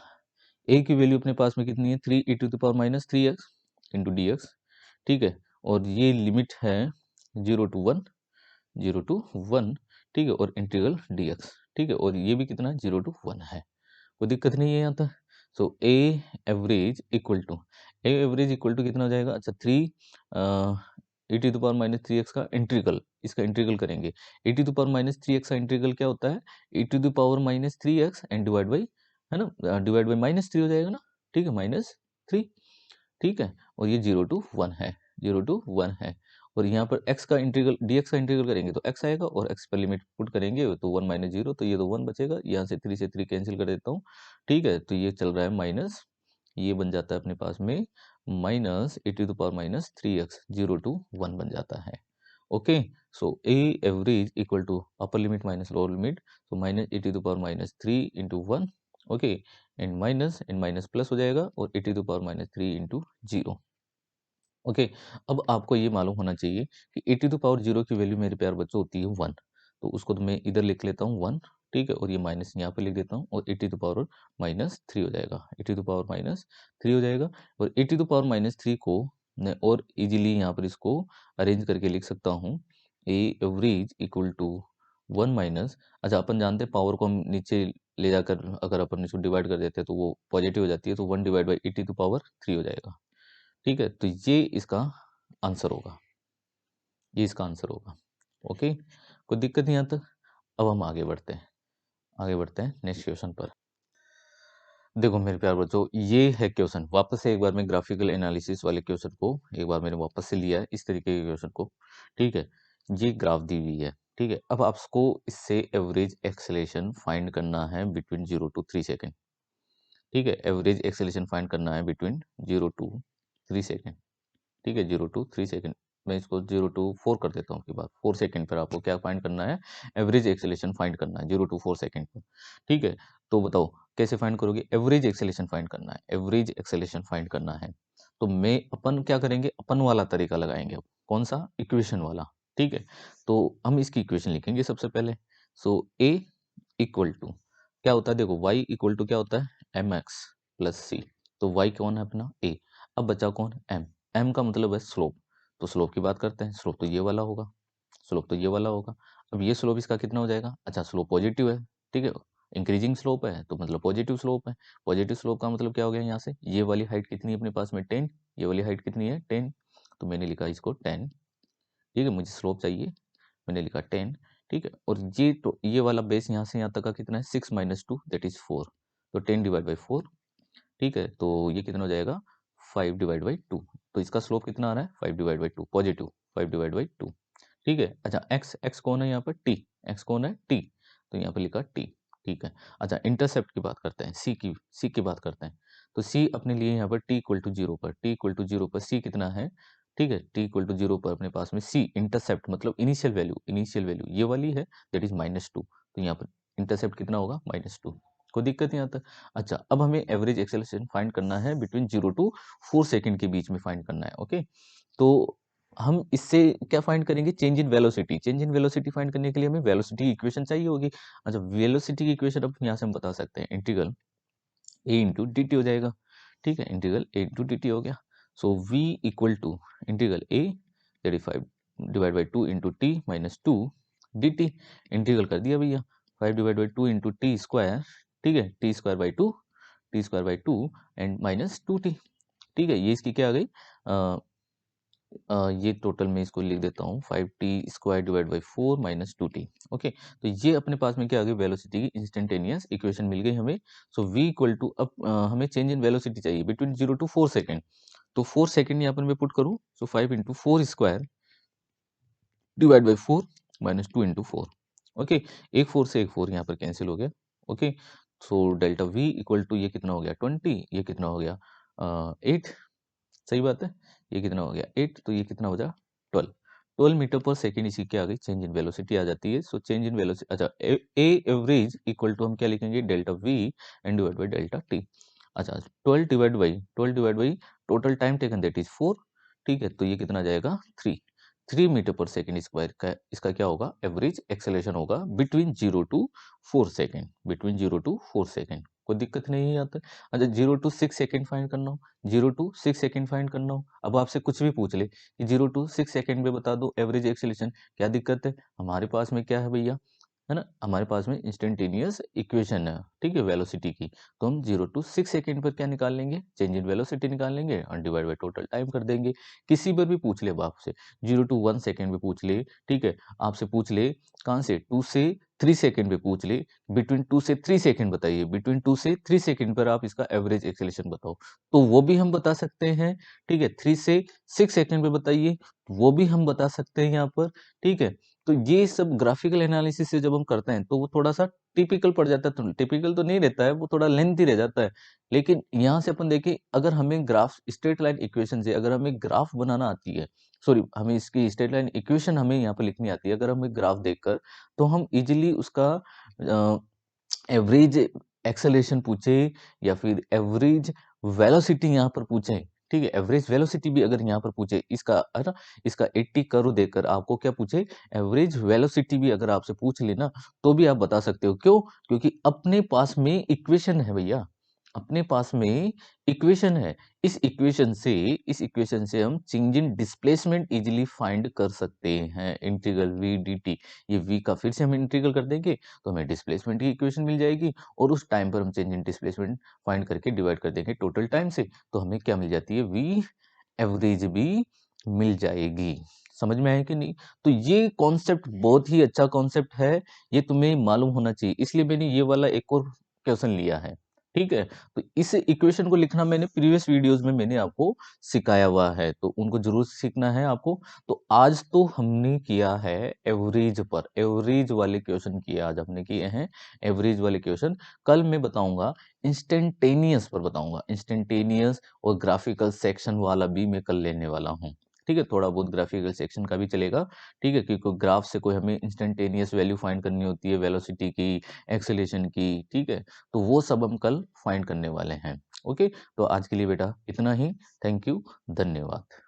[SPEAKER 1] a की वैल्यू अपने पास में कितनी है, 3 e to the power minus 3x into d x, ठीक है, और ये लिमिट है 0 टू 1, 0 टू 1, ठीक है, और इंटीग्रल dx, ठीक है, और ये भी कितना है, 0 टू 1 है, कोई दिक्कत नहीं है यहाँ तक। So a average equal to कितना हो जाएगा, अच्छा 3 e t to power minus 3x का इंटीग्रल, इसका इंटीग्रल करेंगे, e t to power minus 3x का इंटीग्रल क्या होता है, e t to power minus 3x and divide by, है ना, डिवाइड बाई -3 हो जाएगा ना, ठीक है, -3, ठीक है, और ये 0 टू 1 है, 0 टू 1 है, और यहाँ पर x का इंटीग्रल dx का इंटीग्रल करेंगे तो x आएगा, और x पर लिमिट पुट करेंगे तो 1 माइनस 0, तो ये तो 1 बचेगा, यहाँ से 3 से 3 कैंसिल कर देता हूँ, ठीक है। तो ये चल रहा है माइनस, ये बन जाता है अपने पास में minus a to the power minus 3x, 0 to 1 बन जाता है। Okay, so a average equal to upper limit minus lower limit, तो minus a to the power minus 3 into 1, okay, and minus plus हो जाएगा, और a to the power minus 3 into 0। Okay, अब आपको ये मालूम होना चाहिए कि ए टू द पावर 0 की वैल्यू मेरे प्यारे बच्चों होती है 1, तो उसको तो मैं इधर लिख लेता हूँ 1, ठीक है, और ये माइनस यहाँ पे लिख देता हूँ, और a to the power minus 3 हो जाएगा, ए टू द पावर माइनस 3 हो जाएगा, और a to the power minus 3 को मैं और इजीली यहाँ पर इसको अरेंज करके लिख सकता हूँ, a average equal to 1 minus, अच्छा अपन जानते हैं पावर को हम नीचे ले जाकर अगर अपन इसको डिवाइड कर देते हैं तो वो पॉजिटिव हो जाती है, तो 1 divide by a to the power 3 हो जाएगा, ठीक है। तो ये इसका आंसर होगा, ये इसका आंसर होगा। ओके, कोई दिक्कत नहीं आता। अब हम आगे बढ़ते हैं, आगे बढ़ते हैं नेक्स्ट क्वेश्चन पर। देखो मेरे प्यार बच्चों, ये है क्वेश्चन, वापस से एक बार मैं ग्राफिकल एनालिसिस वाले क्वेश्चन को एक बार मैंने वापस से लिया है इस तरीके के क्वेश्चन को, ठीक है। ये ग्राफ दी हुई है, ठीक है। अब आपको इससे एवरेज एक्सेलेरेशन फाइंड करना है बिटवीन 0 to 3 सेकेंड, ठीक है। एवरेज एक्सेलेरेशन फाइंड करना है बिटवीन 0 to 3 सेकेंड, ठीक है, 0 to 3 सेकेंड। मैं इसको 0 to 4 कर देता हूँ, की बात 4 सेकेंड पर आपको क्या फाइंड करना है, एवरेज एक्सेलेरेशन फाइंड करना है 0 to 4 सेकेंड पर, ठीक है। तो बताओ कैसे फाइंड करोगे, एवरेज एक्सेलेरेशन फाइंड करना है, एवरेज एक्सेलेरेशन फाइंड करना है, तो मैं अपन क्या करेंगे, अपन वाला तरीका लगाएंगे, कौन सा, इक्वेशन वाला, ठीक है। तो हम इसकी इक्वेशन लिखेंगे सबसे पहले, सो ए इक्वल टू क्या होता है, देखो y इक्वल टू क्या होता है, mx प्लस सी, तो y कौन है अपना a, अब बचा कौन, m, m का मतलब है स्लोप, तो स्लोप की बात करते हैं, स्लोप तो ये वाला होगा, स्लोप तो ये वाला होगा। अब ये स्लोप इसका कितना हो जाएगा, अच्छा स्लोप पॉजिटिव है, ठीक है, इंक्रीजिंग स्लोप है तो मतलब पॉजिटिव स्लोप है, पॉजिटिव स्लोप का मतलब क्या हो गया, यहाँ से ये वाली हाइट कितनी है अपने पास में 10, ये वाली हाइट कितनी है 10, तो मैंने लिखा इसको 10, ठीक है, मुझे स्लोप चाहिए, मैंने लिखा 10, ठीक है। और ये तो ये वाला बेस यहाँ से यहाँ तक का कितना है 6 माइनस 2 दैट इज 4, तो 10 डिवाइड बाई 4, ठीक है, तो ये कितना हो जाएगा 5 डिवाइड बाई 2, तो इसका स्लोप कितना आ रहा है 5 divide by 2, positive 5 divide by 2, ठीक है। अच्छा एक्स कौन है यहाँ पर टी, एक्स कौन है टी, तो यहाँ पर लिखा टी, ठीक है। अच्छा इंटरसेप्ट की बात करते हैं, सी की बात करते हैं, तो सी अपने लिए यहाँ पर टी इक्वल टू 0 पर, टी इक्वल टू 0 पर सी कितना है, ठीक है, टी इक्वल टू 0 पर अपने पास में सी इंटरसेप्ट मतलब इनिशियल वैल्यू ये वाली है दैट इज -2, तो यहाँ पर इंटरसेप्ट कितना होगा -2, कोई दिक्कत नहीं आता। अच्छा अब हमें एवरेज एक्सेलरेशन फाइंड करना है बिटवीन 0 to 4 सेकंड के बीच में फाइंड करना है, ओके। तो हम इससे क्या फाइंड करेंगे, change in velocity, change in velocity find करने के लिए हमें वेलोसिटी इक्वेशन चाहिए होगी। अच्छा वेलोसिटी की इक्वेशन अब यहाँ से हम बता सकते हैं, integral a into d t हो जाएगा, ठीक है, integral a into d t हो गया, so v equal to integral a 35 divide by 2 into t minus 2 d t, integral कर दिया भैया 5 divide by 2 into t square, ठीक है, t square by 2, t square by 2 and minus 2t, ठीक है, ये इसकी क्या आ गई, ये टोटल मैं इसको लिख देता हूँ 5t square divide by 4 minus 2t, okay. तो ये अपने पास में क्या आ गई, वेलोसिटी की इंस्टेंटेनियस इक्वेशन मिल गई हमें। सो v इक्वल टू, अब हमें चेंज इन वेलोसिटी चाहिए बिटवीन 0 to 4 सेकेंड, तो 4 सेकेंड यहाँ पर मैं पुट करूँ, सो 5 into 4 square divide by 4 minus 2 into 4, okay, एक 4 से एक 4 यहाँ पर कैंसिल हो गया, okay. So delta v equal to ये कितना हो गया 20, ये कितना हो गया 8, सही बात है, ये कितना हो गया 8, तो ये कितना हो जाए 12 मीटर पर सेकेंड, इसी के आगे चेंज इन वेलोसिटी आ जाती है। सो चेंज इन वेलोसिटी, अच्छा ए एवरेज इक्वल टू हम क्या लिखेंगे, delta we and divide by delta T. अच्छा 12 divide by total time taken that is 4, ठीक है, तो ये कितना आ जाएगा 3 मीटर पर सेकेंड स्क्वायर का इसका क्या होगा, एवरेज एक्सेलेरेशन होगा between 0 to 4 second, between 0 to 4 second, कोई दिक्कत नहीं आता। अच्छा 0 to 6 सेकेंड फाइंड करना हो, 0 to 6 सेकेंड फाइंड करना हो, अब आपसे कुछ भी पूछ ले कि 0 to 6 सेकेंड में बता दो एवरेज एक्सेलेरेशन, क्या दिक्कत है, हमारे पास में क्या है भैया, है ना, हमारे पास में इंस्टेंटेनियस इक्वेशन है, ठीक है, वेलोसिटी की, तो हम 0 to 6 सेकेंड पर क्या निकाल लेंगे, चेंज इन वेलोसिटी निकाल लेंगे और डिवाइड बाई टोटल टाइम कर देंगे। किसी पर भी पूछ ले अब आपसे 0 to 1 सेकेंड में पूछ ले, ठीक है, आपसे पूछ ले कहाँ से 2 से 3 सेकंड पे पूछ ले, बिटवीन 2 से 3 सेकंड बताइए, बिटवीन 2 से 3 सेकंड पर आप इसका एवरेज एक्सेलरेशन बताओ, तो वो भी हम बता सकते हैं, ठीक है? 3 से 6 सेकंड पे बताइए, वो भी हम बता सकते हैं यहाँ पर, ठीक है? तो ये सब ग्राफिकल एनालिसिस से जब हम करते हैं, तो वो थोड़ा-सा टिपिकल पड़ जाता है, तो टिपिकल तो नहीं रहता है, वो थोड़ा लेंथी रह जाता है। लेकिन यहाँ से अपन देखें, अगर हमें ग्राफ स्ट्रेट लाइन इक्वेशन से अगर हमें ग्राफ बनाना आती है, सॉरी हमें इसकी स्ट्रेट लाइन इक्वेशन हमें यहाँ पे लिखनी आती है, अगर हमें ग्राफ देखकर, तो हम इजीली उसका एवरेज एक्सेलरेशन पूछे या फिर एवरेज वेलोसिटी यहाँ पर पूछे, ठीक है? एवरेज वेलोसिटी भी अगर यहाँ पर पूछे, इसका है ना, इसका 80 कर्व देकर आपको क्या पूछे, एवरेज वेलोसिटी भी अगर आपसे पूछ ले ना, तो भी आप बता सकते हो। क्यों? क्योंकि अपने पास में इक्वेशन है भैया, अपने पास में इक्वेशन है। इस इक्वेशन से हम change in displacement easily find कर सकते हैं। इंटीग्रल वी dt, ये v का फिर से हम इंटीग्रल कर देंगे, तो हमें डिस्प्लेसमेंट की इक्वेशन मिल जाएगी, और उस टाइम पर हम चेंज इन डिस्प्लेसमेंट फाइंड करके डिवाइड कर देंगे टोटल टाइम से, तो हमें क्या मिल जाती है, v एवरेज भी मिल जाएगी। समझ में आया कि नहीं? तो ये कॉन्सेप्ट बहुत ही अच्छा कॉन्सेप्ट है, ये तुम्हें मालूम होना चाहिए, इसलिए मैंने ये वाला एक और क्वेश्चन लिया है, ठीक है? तो इस इक्वेशन को लिखना मैंने प्रीवियस वीडियोस में मैंने आपको सिखाया हुआ है, तो उनको जरूर सीखना है आपको। तो आज तो हमने किया है एवरेज पर, एवरेज वाले क्वेश्चन किए आज हमने किए हैं, एवरेज वाले क्वेश्चन। कल मैं बताऊंगा इंस्टेंटेनियस पर बताऊंगा, इंस्टेंटेनियस और ग्राफिकल सेक्शन वाला भी मैं कल लेने वाला हूँ, ठीक है? थोड़ा बहुत ग्राफिकल सेक्शन का भी चलेगा, ठीक है? क्योंकि ग्राफ से कोई हमें इंस्टेंटेनियस वैल्यू फाइंड करनी होती है, वेलोसिटी की, एक्सेलेरेशन की, ठीक है? तो वो सब हम कल फाइंड करने वाले हैं। ओके, तो आज के लिए बेटा इतना ही। थैंक यू, धन्यवाद।